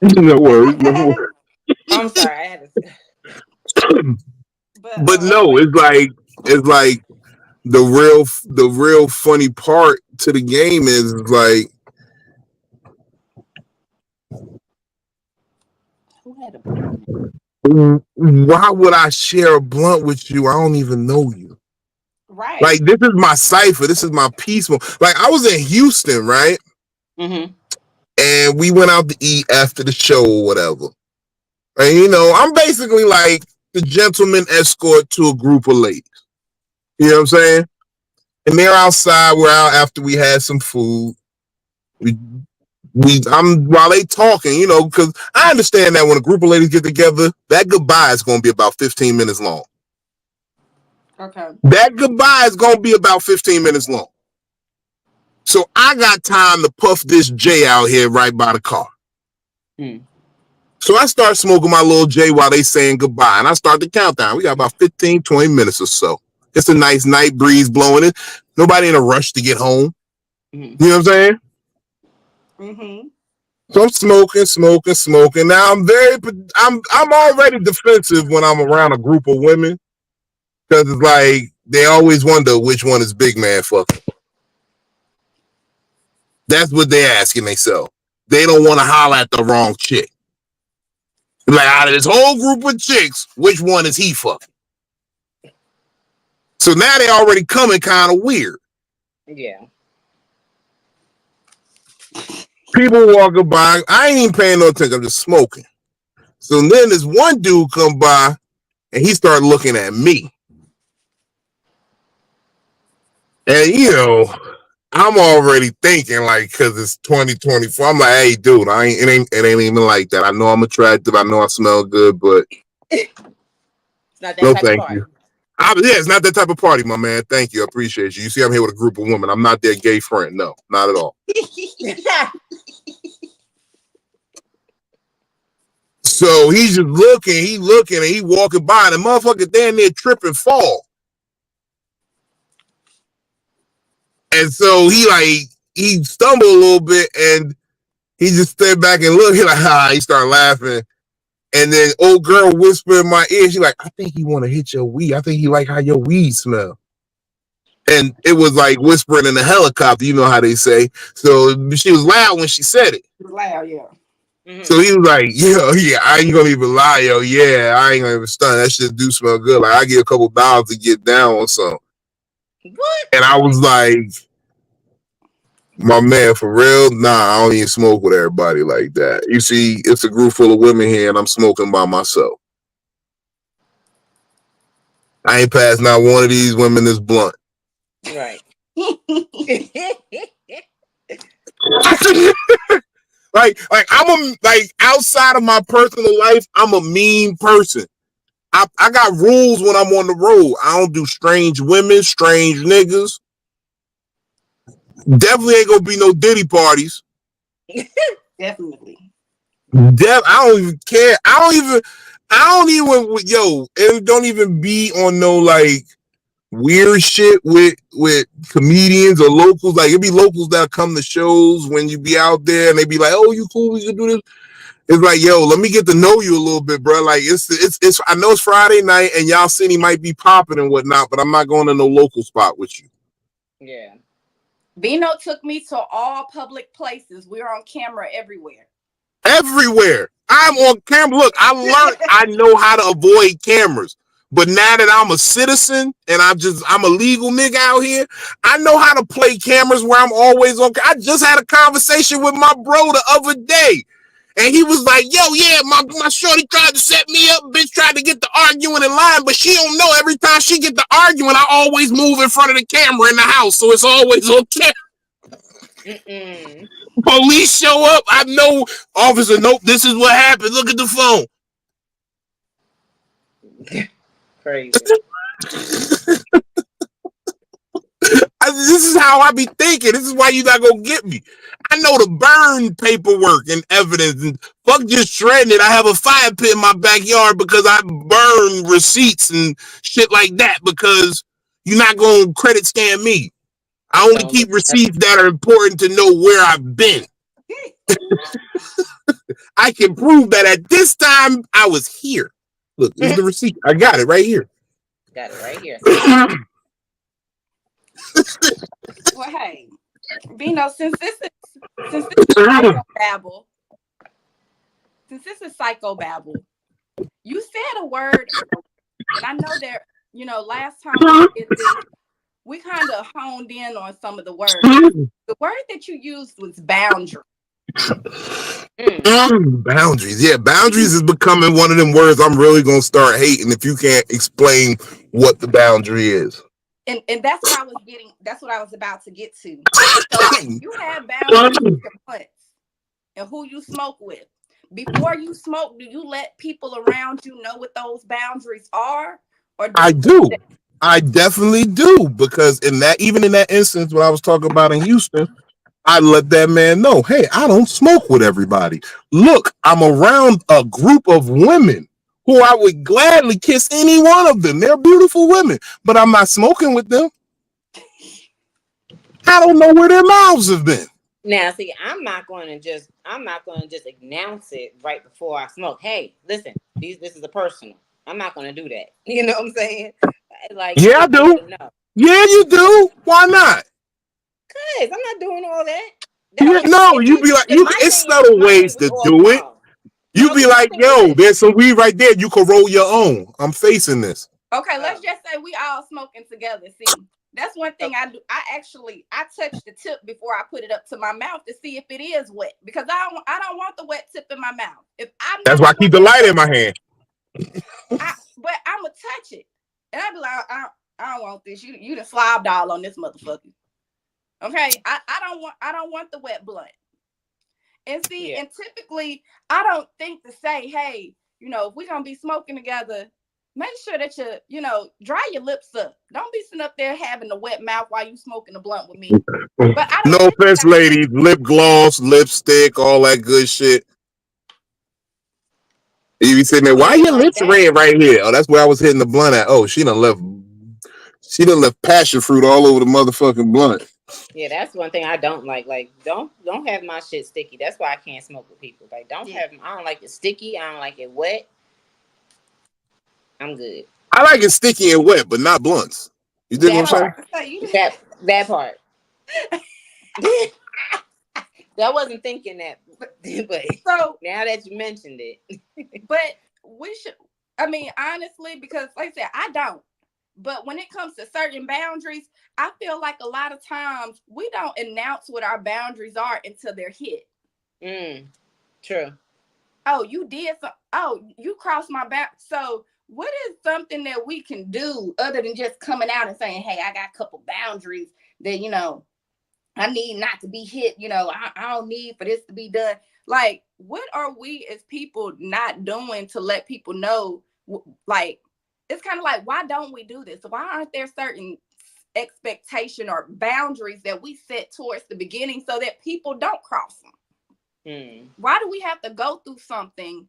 S1: No worries.
S4: I'm sorry. I had
S1: to. But no, it's like the real funny part to the game is like, why would I share a blunt with you? I don't even know you.
S2: Right.
S1: Like this is my cipher. This is my peaceful. Like I was in Houston, right?
S4: Mm-hmm.
S1: And we went out to eat after the show or whatever. And you know, I'm basically like the gentleman escort to a group of ladies. You know what I'm saying? And they're outside. We're out after we had some food. We I'm while they talking, because I understand that when a group of ladies get together, that goodbye is going to be about 15 minutes long.
S2: Okay.
S1: That goodbye is going to be about 15 minutes long. So I got time to puff this J out here right by the car. So I start smoking my little J while they saying goodbye, and I start the countdown. We got about 15, 20 minutes or so. It's a nice night breeze blowing in. Nobody in a rush to get home. You know what I'm saying?
S2: Mm-hmm.
S1: So I'm smoking. Now I'm already defensive when I'm around a group of women because it's like they always wonder which one is big man fucking. That's what they're asking themselves. They don't want to holler at the wrong chick. Like out of this whole group of chicks, which one is he fucking? So now they already coming kind of weird.
S4: Yeah.
S1: People walking by, I ain't even paying no attention. I'm just smoking. So then this one dude come by, and he started looking at me. And I'm already thinking like, cause it's 2024. I'm like, hey, dude, it ain't even like that. I know I'm attractive. I know I smell good, but
S4: it's not that
S1: no,
S4: type
S1: thank
S4: of party.
S1: you. It's not that type of party, my man. Thank you. I appreciate you. You see, I'm here with a group of women. I'm not their gay friend. No, not at all. So he's just looking, and he walking by, and the motherfucker damn near trip and fall. And so he stumbled a little bit, and he just stood back and looked. He like, he started laughing. And then old girl whispered in my ear, she like, I think he want to hit your weed. I think he like how your weed smell. And it was like whispering in a helicopter, you know how they say. So she was loud when she said it.
S2: She was loud, yeah.
S1: Mm-hmm. So he was like, yeah, I ain't gonna even lie, yeah, I ain't gonna even stunt. That shit do smell good. Like I get a couple $2 to get down on something. What? And I was like, my man, for real? Nah, I don't even smoke with everybody like that. You see, it's a group full of women here, and I'm smoking by myself. I ain't passed not one of these women this blunt.
S4: Right.
S1: like I'm outside of my personal life, I'm a mean person. I got rules when I'm on the road. I don't do strange women, strange niggas. Definitely ain't gonna be no Diddy parties.
S2: Definitely.
S1: I don't even care. I don't even and don't even be on no like weird shit with comedians or locals. Like it be locals that come to shows when you be out there and they be like, oh, you cool, we can do this. It's like, let me get to know you a little bit, bro. Like it's I know it's Friday night and y'all city might be popping and whatnot, but I'm not going to no local spot with you.
S4: Yeah.
S2: Bino took me to all public places. We're on camera everywhere.
S1: Everywhere. I'm on camera. Look, I learned I know how to avoid cameras. But now that I'm a citizen and I'm a legal nigga out here, I know how to play cameras where I'm always on. I just had a conversation with my bro the other day. And he was like, my shorty tried to set me up. Bitch tried to get the arguing in line, but she don't know every time she get the arguing, I always move in front of the camera in the house. So it's always on camera. Police show up. I know, officer, nope, this is what happened. Look at the phone.
S4: Crazy.
S1: This is how I be thinking. This is why you not gonna get me. I know the burn paperwork and evidence and fuck just shredding it. I have a fire pit in my backyard because I burn receipts and shit like that because you're not gonna credit scan me. I only keep receipts that are important to know where I've been. I can prove that at this time I was here. Look, this is the receipt. I got it right here.
S4: Got it right here.
S2: Well, hey, Bino, since this is Psycho-Babble, you said a word, and I know that last time we did this, we kind of honed in on some of the words. The word that you used was boundary.
S1: Boundaries. Yeah, boundaries is becoming one of them words I'm really gonna start hating if you can't explain what the boundary is.
S2: And that's what I was about to get to. So you had boundaries for months. and who you smoke with. Before you smoke, do you let people around you know what those boundaries are, or do
S1: I
S2: you?
S1: do. I definitely do, because even in that instance what I was talking about in Houston, I let that man know, hey, I don't smoke with everybody. Look, I'm around a group of women who I would gladly kiss any one of them. They're beautiful women, but I'm not smoking with them. I don't know where their mouths have been.
S4: Now, see, I'm not going to just announce it right before I smoke. Hey, listen, this is a personal. I'm not going to do that. You know what I'm saying? Like,
S1: Yeah, I
S4: just let
S1: do.
S4: them know.
S1: Yeah, you do. Why not?
S4: Cause I'm not doing all that.
S1: Yeah, no, you be like,
S4: My
S1: it's
S4: thing is,
S1: subtle
S4: my thing
S1: ways
S4: was
S1: to
S4: all
S1: do it.
S4: grown.
S1: You
S4: No,
S1: be
S4: because my
S1: like,
S4: thing was
S1: yo,
S4: this.
S1: there's some weed right there. You can roll your own. I'm facing this.
S2: Okay, let's just say we all smoking together. See, that's one thing I do. I touch the tip before I put it up to my mouth to see if it is wet, because I don't want the wet tip in my mouth. If I'm
S1: That's
S2: not
S1: why I keep the
S2: smoking
S1: light in
S2: together,
S1: my hand.
S2: but I'm gonna touch it, and I be like, I don't want this. You done slobbed all on this motherfucker. Okay, I don't want the wet blunt. And see,
S4: Yeah.
S2: and typically I don't think to say, hey, if we're gonna be smoking together, make sure that dry your lips up. Don't be sitting up there having a wet mouth while you smoking a blunt with me. But I
S1: No
S2: don't think
S1: offense,
S2: that I
S1: ladies. Lip gloss, lipstick, all that good shit. You be sitting there,
S4: It
S1: why
S4: ain't
S1: your
S4: like
S1: lips
S4: that.
S1: red right here? Oh, that's where I was hitting the blunt at. Oh, she done left passion fruit all over the motherfucking blunt.
S4: Yeah, that's one thing I don't like. Like, don't have my shit sticky. That's why I can't smoke with people. Like, I don't like it sticky. I don't like it wet. I'm good.
S1: I like it sticky and wet, but not blunts. You dig what I'm
S4: That
S1: saying?
S4: part. That part. I wasn't thinking that, but
S2: so.
S4: now that you mentioned it,
S2: But we should. I mean, honestly, because like I said, I don't. But when it comes to certain boundaries, I feel like a lot of times we don't announce what our boundaries are until they're hit.
S4: True.
S2: Oh, you did some. Oh, you crossed my bound. So, what is something that we can do other than just coming out and saying, "Hey, I got a couple boundaries that I need not to be hit. I don't need for this to be done." Like, what are we as people not doing to let people know? Like, it's kind of like, why don't we do this? Why aren't there certain expectation or boundaries that we set towards the beginning so that people don't cross them? Why do we have to go through something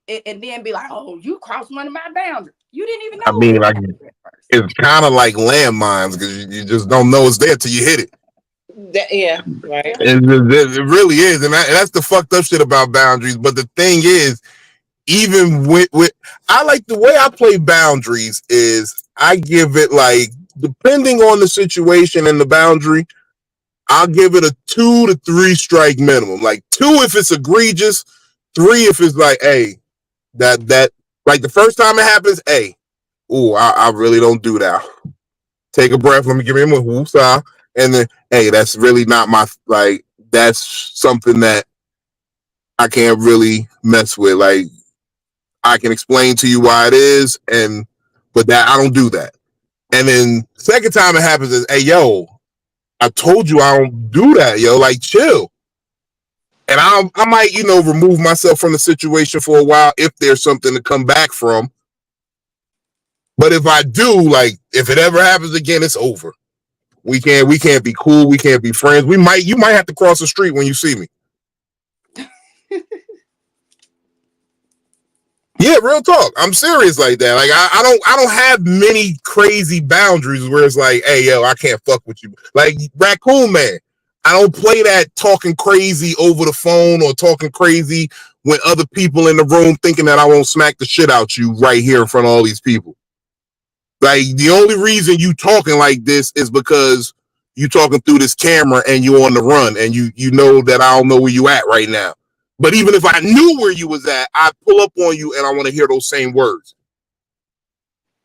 S2: and then be like, oh, you crossed one of my boundaries? You didn't even
S1: I
S2: know
S1: mean,
S2: it was
S1: like,
S2: boundary at first.
S1: it's kind of like landmines because you just don't know it's there till you hit it.
S4: Yeah, right.
S1: It really is, and that's the fucked up shit about boundaries. But the thing is, even with I like the way I play boundaries is I give it, like, depending on the situation and the boundary, I'll give it a 2 to 3 strike minimum. Like 2 if it's egregious, 3 if it's like, hey, that like the first time it happens, hey, I really don't do that. Take a breath. Let me give him a whoosah, and then, hey, that's really not my, like, that's something that I can't really mess with. Like, I can explain to you why it is, but that I don't do that. And then second time it happens is, hey, yo, I told you I don't do that, yo. Like, chill. And I might, remove myself from the situation for a while if there's something to come back from. But if I do, like, if it ever happens again, it's over. We can't be cool. We can't be friends. You might have to cross the street when you see me. Yeah, real talk. I'm serious like that. Like, I don't have many crazy boundaries where it's like, hey, yo, I can't fuck with you. Like Raccoon Man, I don't play that talking crazy over the phone or talking crazy when other people in the room thinking that I won't smack the shit out you right here in front of all these people. Like, the only reason you talking like this is because you talking through this camera and you on the run and you know that I don't know where you at right now. But even if I knew where you was at, I'd pull up on you and I want to hear those same words.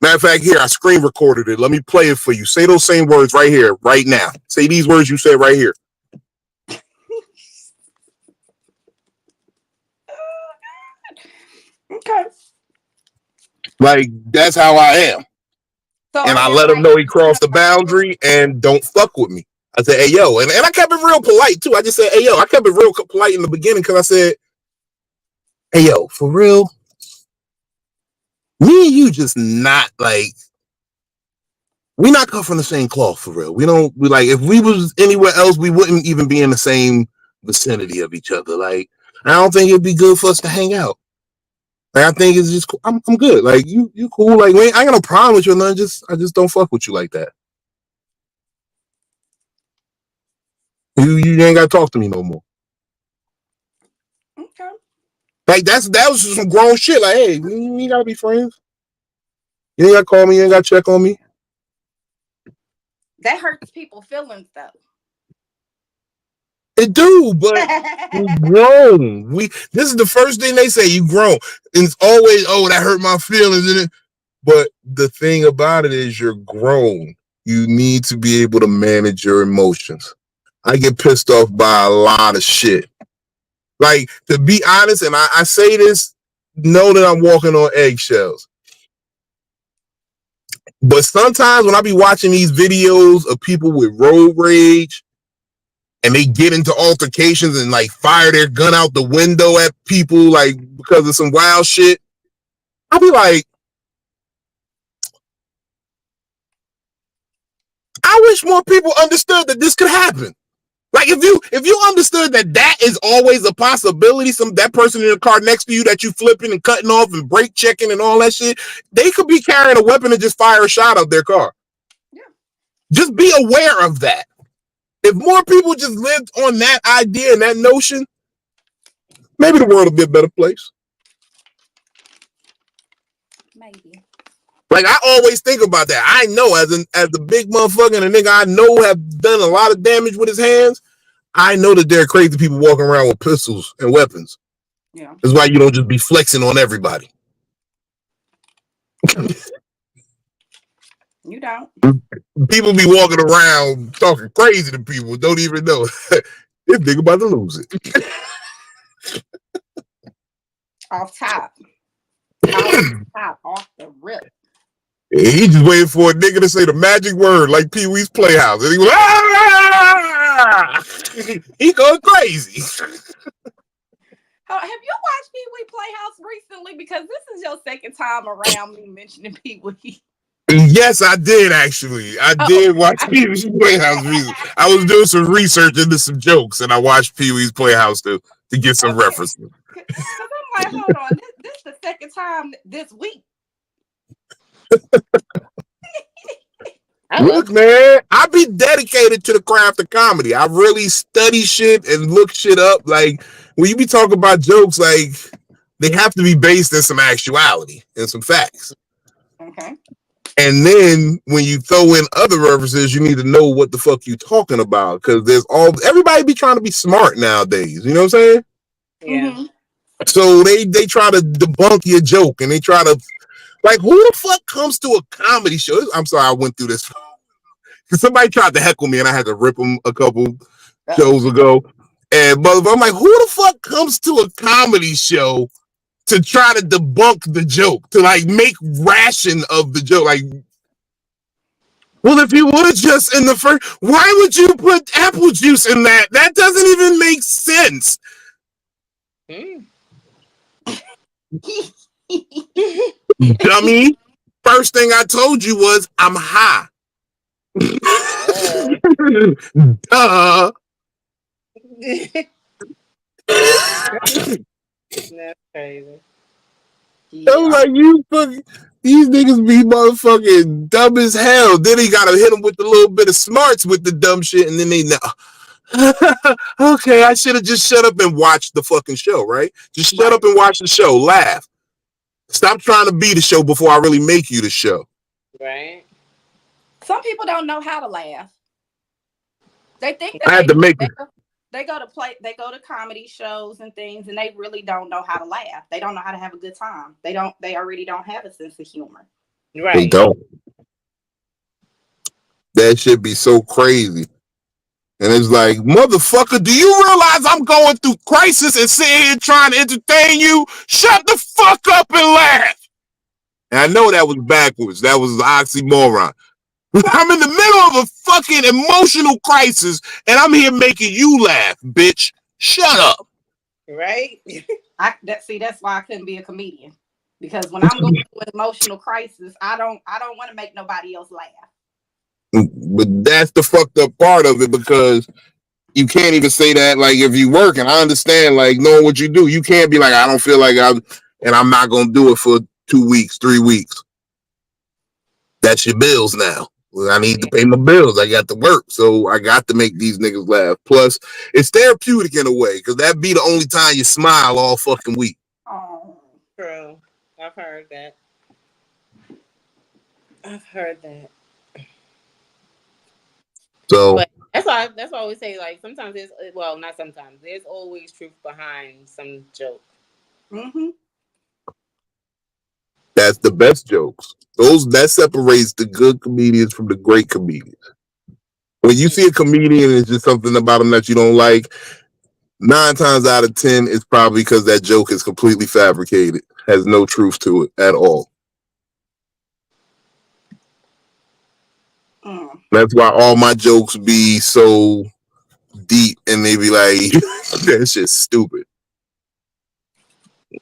S1: Matter of fact, here, I screen recorded it. Let me play it for you. Say those same words right here, right now. Say these words you said right here.
S2: Okay.
S1: Like, that's how I am.
S2: So
S1: And
S2: are
S1: I
S2: there
S1: let him
S2: like
S1: know he crossed the boundary and don't fuck with me. I said, hey, yo. And I kept it real polite, too. I just said, hey, yo. I kept it real polite in the beginning because I said, hey, yo, for real, me and you just not like, we not cut from the same cloth, for real. We like, if we was anywhere else, we wouldn't even be in the same vicinity of each other. Like, I don't think it'd be good for us to hang out. Like, I think it's just cool. I'm good. Like, you cool. Like, I ain't got no problem with you or nothing. I just don't fuck with you like that. You ain't got to talk to me no more.
S2: Okay.
S1: Like, that was some grown shit. Like, hey, we ain't got to be friends. You ain't got to call me. You ain't got to check on me.
S2: That hurts people's feelings, though.
S1: It do, but we grown. This is the first thing they say. You grown, and it's always, oh, that hurt my feelings, in it. But the thing about it is, you're grown. You need to be able to manage your emotions. I get pissed off by a lot of shit. Like, to be honest, and I say this, know that I'm walking on eggshells. But sometimes when I be watching these videos of people with road rage and they get into altercations and like fire their gun out the window at people like because of some wild shit, I'll be like, I wish more people understood that this could happen. Like, if you understood that is always a possibility, that person in the car next to you that you flipping and cutting off and brake checking and all that shit, they could be carrying a weapon and just fire a shot out their car. Yeah. Just be aware of that. If more people just lived on that idea and that notion, maybe the world would be a better place.
S2: Maybe.
S1: Like, I always think about that. I know as a big motherfucker and a nigga I know have done a lot of damage with his hands, I know that there are crazy people walking around with pistols and weapons. Yeah. That's why you don't just be flexing on everybody.
S2: You don't.
S1: People be walking around talking crazy to people, don't even know. This nigga about to lose it.
S2: Off the rip.
S1: He just waiting for a nigga to say the magic word like Pee-wee's Playhouse. And he goes, ah! He going crazy.
S2: Have you watched Pee-wee Playhouse recently? Because this is your second time around me mentioning Pee-wee.
S1: Yes, I did actually. I did watch Pee-wee's Playhouse recently. I was doing some research into some jokes and I watched Pee-wee's Playhouse to get some references.
S2: Because I'm like, hold on, this is the second time this week.
S1: Look, man, I be dedicated to the craft of comedy. I really study shit and look shit up. Like, when you be talking about jokes, like, they have to be based in some actuality and some facts.
S2: Okay.
S1: And then when you throw in other references, you need to know what the fuck you talking about. Because everybody be trying to be smart nowadays. You know what I'm saying?
S2: Yeah. Mm-hmm.
S1: So they try to debunk your joke and they try to, like, who the fuck comes to a comedy show? I'm sorry, I went through this. Because somebody tried to heckle me and I had to rip them a couple shows ago. And but I'm like, who the fuck comes to a comedy show to try to debunk the joke, to like make ration of the joke? Like, well, if you would just in the first, why would you put apple juice in that? That doesn't even make sense. Dummy. First thing I told you was I'm high. Duh.
S4: That's crazy.
S1: Yeah. I was like, these niggas be motherfucking dumb as hell. Then he gotta hit them with a little bit of smarts with the dumb shit, and then they know. Okay, I should have just shut up and watched the fucking show, right? Just shut up and watch the show. Laugh. Stop trying to be the show before I really make you the show.
S4: Right.
S2: Some people don't know how to laugh. They think that
S1: I had to make it.
S2: They go to comedy shows and things, and they really don't know how to laugh. They don't know how to have a good time. They already don't have a sense of humor.
S4: Right.
S1: They don't. That should be so crazy. And it's like, motherfucker, do you realize I'm going through crisis and sitting here trying to entertain you? Shut the fuck up and laugh. And I know that was backwards. That was an oxymoron. I'm in the middle of a fucking emotional crisis, and I'm here making you laugh, bitch. Shut up.
S4: Right?
S2: That's why I couldn't be a comedian. Because when I'm going through an emotional crisis, I don't want to make nobody else laugh.
S1: But that's the fucked up part of it, because you can't even say that, like, if you work, and I understand, like, knowing what you do, you can't be like, I don't feel like I'm not gonna do it for 2 weeks, 3 weeks. That's your bills now. I need to pay my bills. I got to work, so I got to make these niggas laugh. Plus, it's therapeutic in a way, because that be the only time you smile all fucking week.
S2: Oh,
S4: True. I've heard that. I've heard that.
S1: So
S4: but that's why I always say, like, sometimes there's, well, not sometimes, there's always truth behind some joke.
S2: Mm-hmm.
S1: That's the best jokes. That separates the good comedians from the great comedians. When you see a comedian and it's just something about them that you don't like, 9 times out of 10, it's probably because that joke is completely fabricated, has no truth to it at all. That's why all my jokes be so deep, and they be like, "That's just stupid,"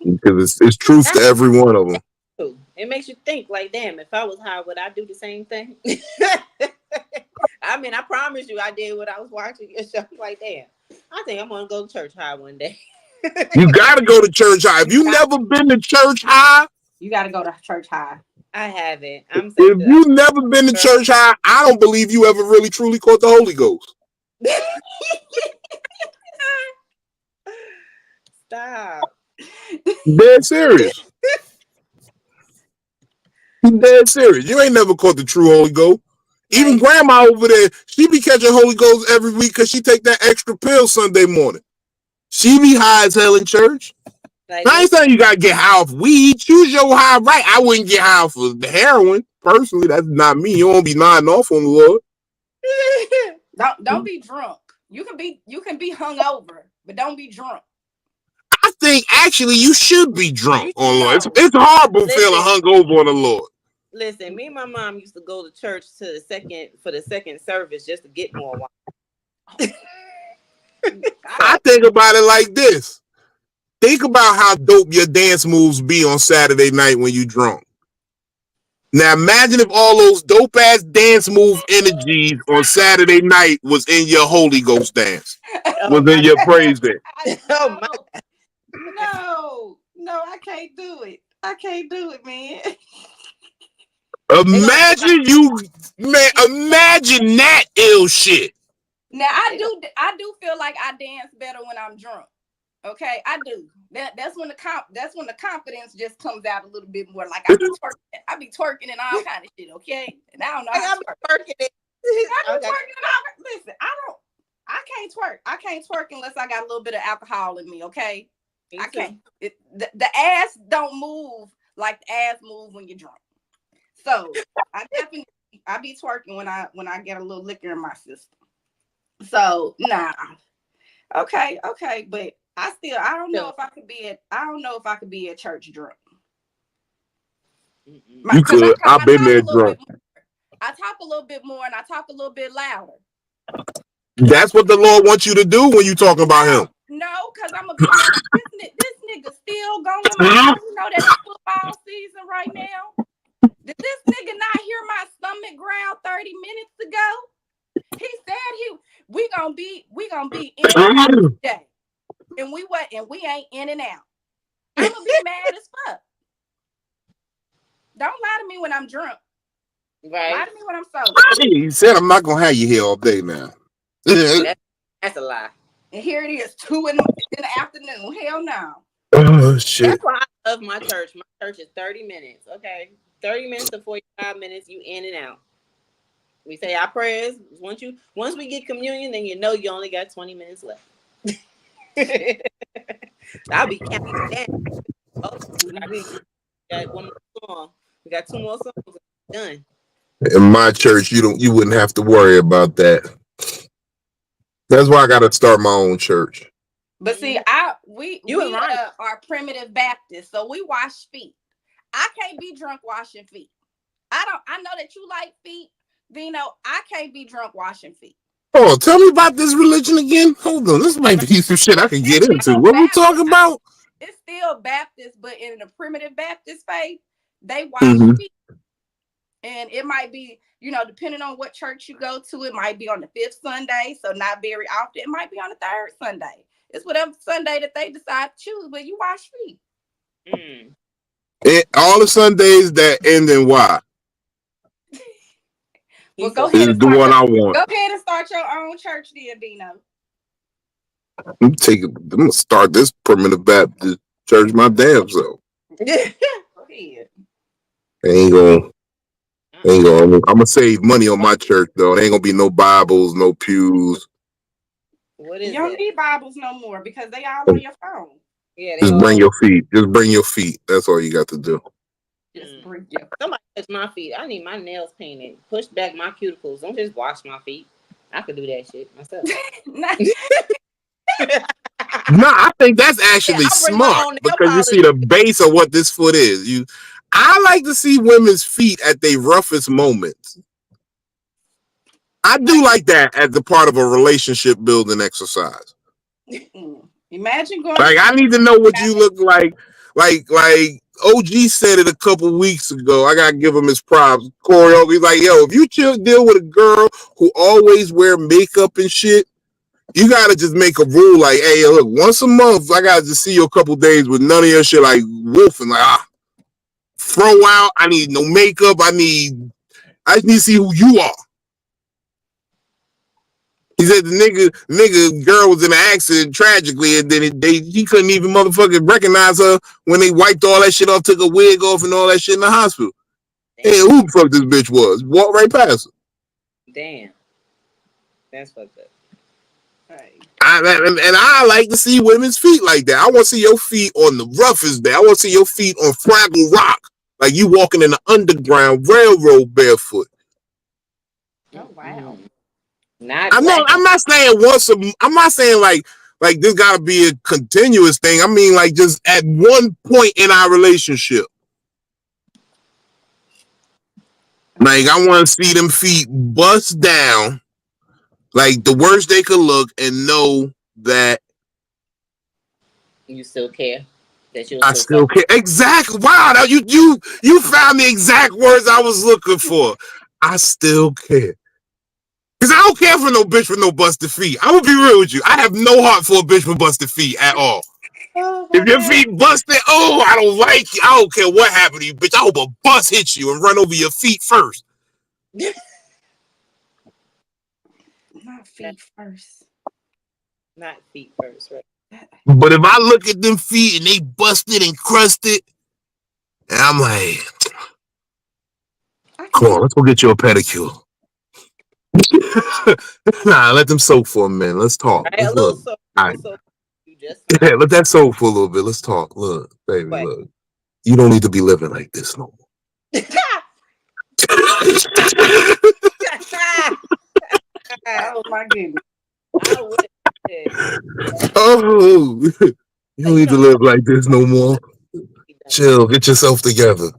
S1: because it's truth to every one of them.
S4: It makes you think, like, damn, if I was high, would I do the same thing? I mean, I promise you, I did what I was watching your show. Like, damn, I think I'm gonna go to church high one day.
S1: You gotta go to church high. If you never been to church high,
S2: you gotta go to church high.
S4: I haven't.
S1: If you never been to church high, I don't believe you ever really truly caught the Holy Ghost.
S4: Stop.
S1: Dead serious. Dead serious. You ain't never caught the true Holy Ghost. Even grandma over there, she be catching Holy Ghost every week because she take that extra pill Sunday morning. She be high as hell in church. Like, I ain't saying you gotta get high off weed. Choose your high right. I wouldn't get high off of the heroin. Personally, that's not me. You won't be nodding off on the Lord.
S2: Don't be drunk. You can be hungover, but don't be drunk.
S1: I think actually you should be drunk on the Lord. It's horrible feeling hungover on the Lord.
S4: Listen, me and my mom used to go to church for the second service just to get more wine.
S1: I think about it like this. Think about how dope your dance moves be on Saturday night when you drunk. Now imagine if all those dope ass dance move energies on Saturday night was in your Holy Ghost dance. Was in your praise dance.
S2: No, I can't do it. I can't do it, man.
S1: Imagine imagine that ill shit.
S2: Now I do feel like I dance better when I'm drunk. Okay, I do. That's when the confidence just comes out a little bit more. Like I be twerking and all kind of shit. Okay, and I don't know how to twerk. Listen, I can't twerk. I can't twerk unless I got a little bit of alcohol in me. Okay, I can't. The ass don't move like the ass move when you're drunk. So I be twerking when I get a little liquor in my system. So nah. Okay, but I don't know if I could be at church drunk.
S1: You could. I've been there drunk.
S2: I talk a little bit more and I talk a little bit louder.
S1: That's what the Lord wants you to do when you talking about him.
S2: No, because I'm gonna be like, this nigga still going on. You know that it's football season right now. Did this nigga not hear my stomach growl 30 minutes ago? He said we gonna be in and out today. And we ain't in and out. I'm gonna be mad as fuck. Don't lie to me when I'm drunk.
S4: Right.
S2: Lie to me when I'm sober.
S1: He said I'm not gonna have you here all day now.
S4: That's a lie.
S2: And here it is, 2 in the afternoon. Hell no.
S1: Oh shit.
S4: That's why I love my church. My church is 30 minutes. Okay. 30 minutes to 45 minutes, you in and out. We say our prayers. Once we get communion, then you know you only got 20 minutes left. I'll be counting down. We got one more song. We got 2 more songs. Done.
S1: In my church, you wouldn't have to worry about that. That's why I gotta start my own church.
S2: But see, we are primitive Baptists, so we wash feet. I can't be drunk washing feet. I know that you like feet, Vino, I can't be drunk washing feet.
S1: Oh, tell me about this religion again. Hold on, this might be some shit I can get
S2: It's
S1: into.
S2: still
S1: What we
S2: Baptist.
S1: talking about?
S2: It's still Baptist, but in the primitive Baptist faith, they wash
S1: Mm-hmm.
S2: feet. And it might be, depending on what church you go to, it might be on the fifth Sunday, so not very often. It might be on the third Sunday. It's whatever Sunday that they decide to choose, but you wash feet.
S1: All the Sundays that end in Y.
S2: Well, go
S1: This
S2: ahead
S1: is
S2: and
S1: the one I want.
S2: go ahead and start your own church then, Dino.
S1: I'm gonna start this primitive Baptist church my damn self.
S2: Go ahead.
S1: Ain't gonna. I'm gonna save money on my church though. There ain't gonna be no Bibles, no pews.
S4: What is
S2: You don't
S4: it?
S2: need Bibles no more because they all on your phone.
S4: Yeah,
S1: Just bring your feet. Just bring your feet. That's all you got to do.
S2: Just bring your.
S4: Somebody touch my feet. I need my nails painted. Push back my cuticles. Don't just wash my feet. I could do that shit myself.
S1: No, I think that's actually smart because you see the base of what this foot is. I like to see women's feet at their roughest moments. I do like that as a part of a relationship building exercise.
S2: Imagine going.
S1: Like I need to know what you look like. Like OG said it a couple weeks ago. I gotta give him his props. Corey, he's like, yo, if you deal with a girl who always wear makeup and shit, you gotta just make a rule like, hey, look, once a month, I gotta just see you a couple days with none of your shit like wolfing, like throw out. I need no makeup. I just need to see who you are. He said the nigga girl was in an accident tragically, and then he couldn't even motherfucking recognize her when they wiped all that shit off, took a wig off and all that shit in the hospital. Hey, who the fuck this bitch was? Walked right past her.
S4: Damn. That's fucked up.
S2: Right.
S1: I like to see women's feet like that. I want to see your feet on the roughest day. I want to see your feet on Fraggle Rock, like you walking in the Underground Railroad barefoot.
S2: Oh wow.
S1: I'm not saying once I'm not saying like this gotta be a continuous thing. I mean like just at one point in our relationship. Like I want to see them feet bust down, like the worst they could look, and know that
S4: you still care. That
S1: I still care. Exactly. Wow, now you found the exact words I was looking for. I still care. Because I don't care for no bitch with no busted feet. I'm going to be real with you. I have no heart for a bitch with busted feet at all. If your feet busted, I don't like you. I don't care what happened to you, bitch. I hope a bus hits you and run over your feet first.
S2: Not feet first.
S4: Not feet first, right?
S1: But if I look at them feet and they busted and crusted, and I'm like, come on, let's go get you a pedicure. Nah, let them soak for a minute. Let's talk.
S4: Right,
S1: let's look.
S4: Soak,
S1: all right. Yeah, let that soak for a little bit. Let's talk. Look, baby, look. You don't need to be living like this no more.
S2: Oh my goodness.
S1: Oh, you don't need to live like this no more. Chill, get yourself together.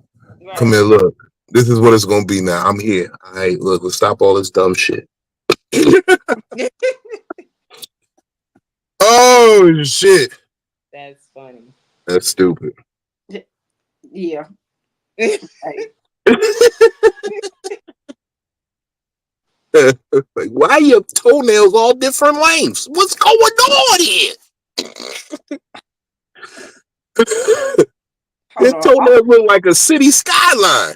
S1: Right. Come here, look. This is what it's gonna be now. I'm here. All right, look, let's stop all this dumb shit. Oh shit.
S4: That's funny.
S1: That's stupid.
S2: Yeah.
S1: Like, why are your toenails all different lengths? What's going on here? Your toenails look like a city skyline.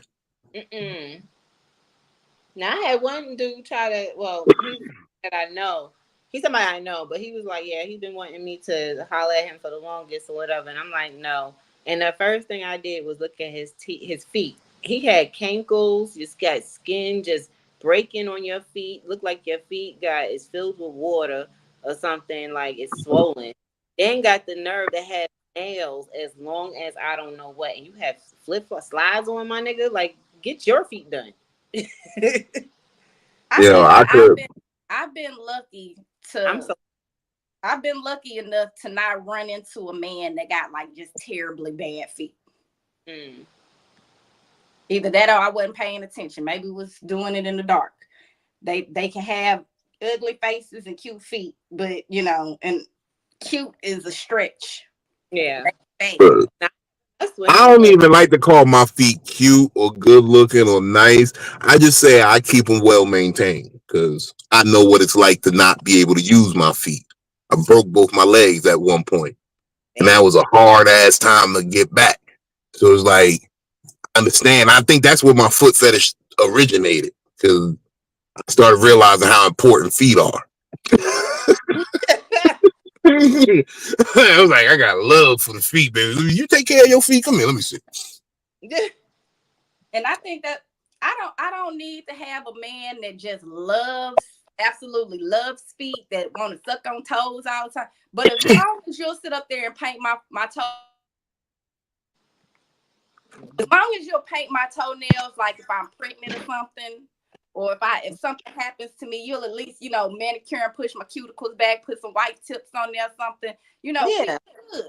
S4: Now, I had one dude try to, that I know. He's somebody I know, but he was like, yeah, he's been wanting me to holler at him for the longest or whatever. And I'm like, no. And the first thing I did was look at his feet. He had cankles, just got skin just breaking on your feet. Look like your feet is filled with water or something, like it's swollen. Then got the nerve to have nails as long as I don't know what. And you have flip-flop slides on, my nigga. Like, get your feet done.
S2: I've been lucky I've been lucky enough to not run into a man that got like just terribly bad feet. Either that or I wasn't paying attention. Maybe was doing it in the dark. They can have ugly faces and cute feet, but you know, and cute is a stretch.
S4: Yeah.
S1: But
S4: That's what
S1: I don't even like to call my feet cute or good looking or nice. I just say I keep them well maintained because I know what it's like to not be able to use my feet. I broke both my legs at one point, and that was a hard ass time to get back. So it's like, understand. I think that's where my foot fetish originated because I started realizing how important feet are. I was like, I got love for the feet, baby. You take care of your feet. Come here, let me see.
S2: And I think that I don't need to have a man that just loves, absolutely loves feet, that want to suck on toes all the time. But as long as you'll sit up there and paint my toe, as long as you'll paint my toenails, like if I'm pregnant or something, or if something happens to me, you'll at least, you know, manicure and push my cuticles back, put some white tips on there, something, you know,
S4: yeah,
S2: good.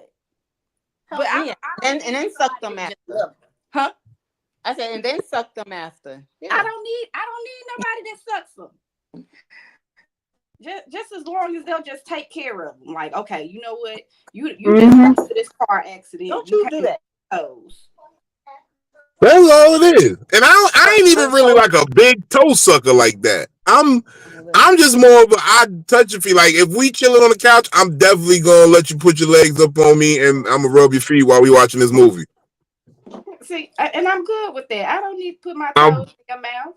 S4: But and then suck them after.
S2: Huh?
S4: I said, and then suck them after. Yeah.
S2: I don't need nobody that sucks them. Just as long as they'll just take care of them. Like, okay, you know what? You just got to this car accident.
S4: Don't you do that?
S2: Toes.
S1: That's all it is. And I ain't even really like a big toe sucker like that. I'm just more of a I touch your feet. Like if we chilling on the couch, I'm definitely gonna let you put your legs up on me and I'm gonna rub your feet while we watching this movie.
S2: See, and I'm good with that. I don't need to put my toes in your mouth.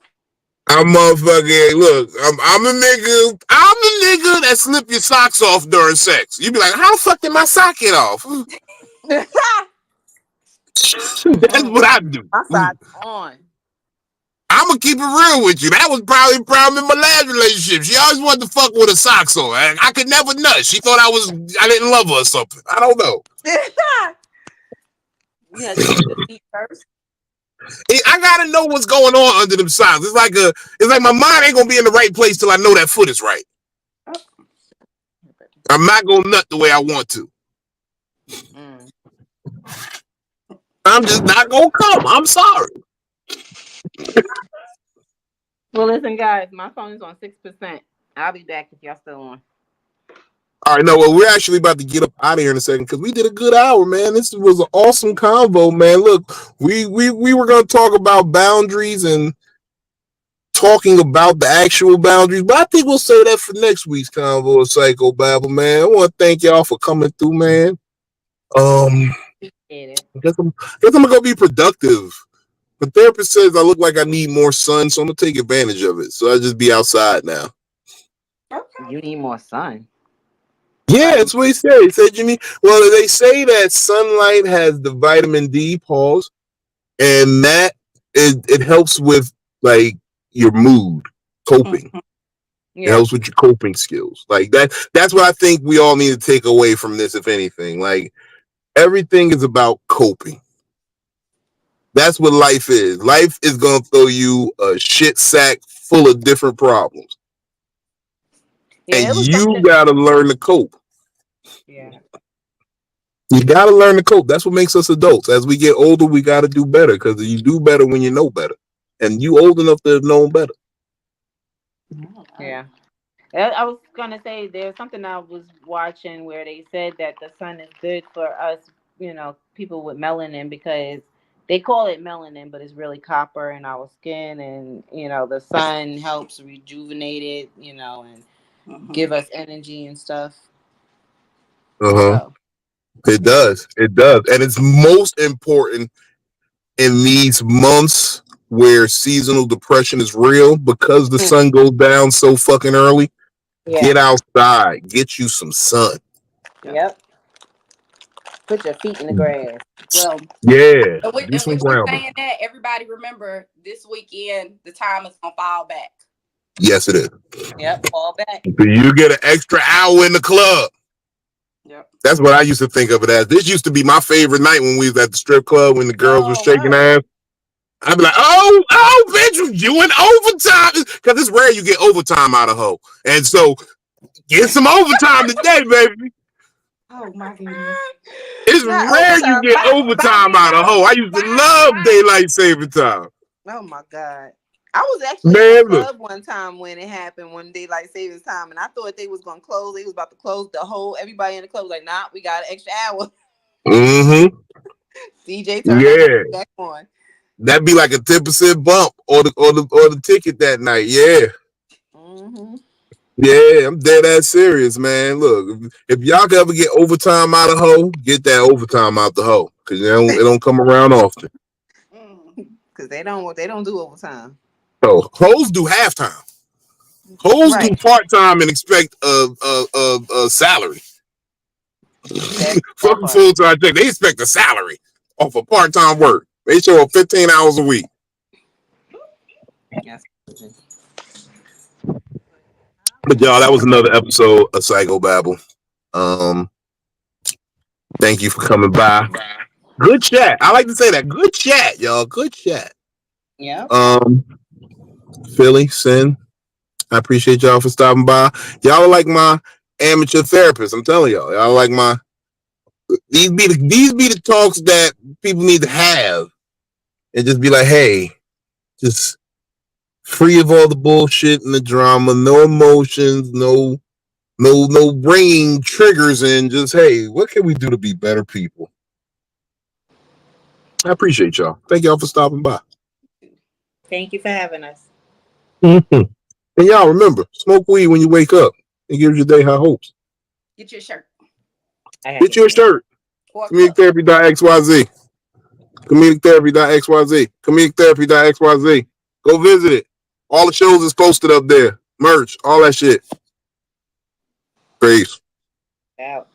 S1: I'm motherfucking look. I'm a nigga. I'm the nigga that slip your socks off during sex. You be like, how the fuck did my sock get off? That's what I do.
S4: My socks on.
S1: I'm gonna keep it real with you. That was probably a problem in my last relationship. She always wanted to fuck with her socks on. I could never nut. She thought I didn't love her or something. I don't know.
S4: Yeah, the feet first.
S1: I gotta know what's going on under them socks. It's like my mind ain't gonna be in the right place till I know that foot is right. I'm not gonna nut the way I want to. I'm just not gonna come. I'm sorry.
S4: Well, listen, guys, my phone is on 6%. I'll be back if y'all still on.
S1: All right, no, well, we're actually about to get up out of here in a second because we did a good hour, man. This was an awesome convo, man. Look, we were going to talk about boundaries and talking about the actual boundaries, but I think we'll say that for next week's convo of Psycho-Babble, man. I want to thank y'all for coming through, man. I guess I'm gonna go be productive. The therapist says I look like I need more sun, so I'm gonna take advantage of it. So I'll just be outside now.
S4: You need more sun.
S1: Yeah, that's what he said. He said you need. Well, they say that sunlight has the vitamin D, pause, and that it helps with like your mood, coping. Yeah. It helps with your coping skills. Like that. That's what I think we all need to take away from this, if anything. Like everything is about coping. That's what life is. Life is gonna throw you a shit sack full of different problems. Yeah, and you gotta learn to cope.
S4: Yeah.
S1: You gotta learn to cope. That's what makes us adults. As we get older, we gotta do better because you do better when you know better. And you old enough to have known better.
S4: Yeah. I was gonna say there's something I was watching where they said that the sun is good for us, you know, people with melanin, because they call it melanin, but it's really copper in our skin, and you know, the sun helps rejuvenate it, you know, and give us energy and stuff.
S1: So. It does. It does. And it's most important in these months where seasonal depression is real because the sun goes down so fucking early. Yeah. Get outside. Get you some sun.
S4: Yep. Put your feet in the grass.
S2: Well,
S1: yeah.
S2: Do some ground. Saying that, everybody remember this weekend the time is gonna fall back.
S1: Yes, it is.
S4: Yep, fall back.
S1: So you get an extra hour in the club. Yep. That's what I used to think of it as. This used to be my favorite night when we was at the strip club when the girls were shaking ass. I'd be like, oh, bitch, you in overtime. Because it's rare you get overtime out of hoe. And so get some overtime today, baby.
S2: Oh my goodness.
S1: It's rare you get overtime out of hoe. I used to love daylight saving time.
S4: Oh my God. I was actually in the club one time when it happened, when daylight savings time, and I thought they was gonna close. They was about to close the whole. Everybody in the club was like, "Nah, we got an extra hour."
S1: Mm-hmm.
S4: DJ turned that back on.
S1: That'd be like a 10% bump or the ticket that night. Yeah. Mm-hmm. Yeah, I'm dead ass serious, man. Look, if y'all could ever get overtime out of hoe, get that overtime out the hoe, because it don't come around often.
S4: Because they don't do overtime.
S1: Oh, hoes do halftime. Hoes do part time and expect a salary. Fucking full time check. They expect a salary off of part time work. They show up 15 hours a week. Yes. But y'all, that was another episode of Psycho-Babble. Thank you for coming by. Good chat. I like to say that. Good chat, y'all. Good chat.
S4: Yeah.
S1: Philly, Sin, I appreciate y'all for stopping by. Y'all are like my amateur therapist. I'm telling y'all. Y'all are like my these be the talks that people need to have, and just be like, hey, just free of all the bullshit and the drama, no emotions, no bringing triggers in. Just, hey, what can we do to be better people? I appreciate y'all. Thank y'all for stopping by.
S4: Thank you for having us.
S1: Mm-hmm. And y'all remember, smoke weed when you wake up. It gives your day high hopes.
S2: Get your shirt.
S1: Get your shirt. Comedictherapy.xyz. Comedictherapy.xyz. Comedictherapy.xyz. Go visit it. All the shows is posted up there. Merch, all that shit. Peace.
S4: Out.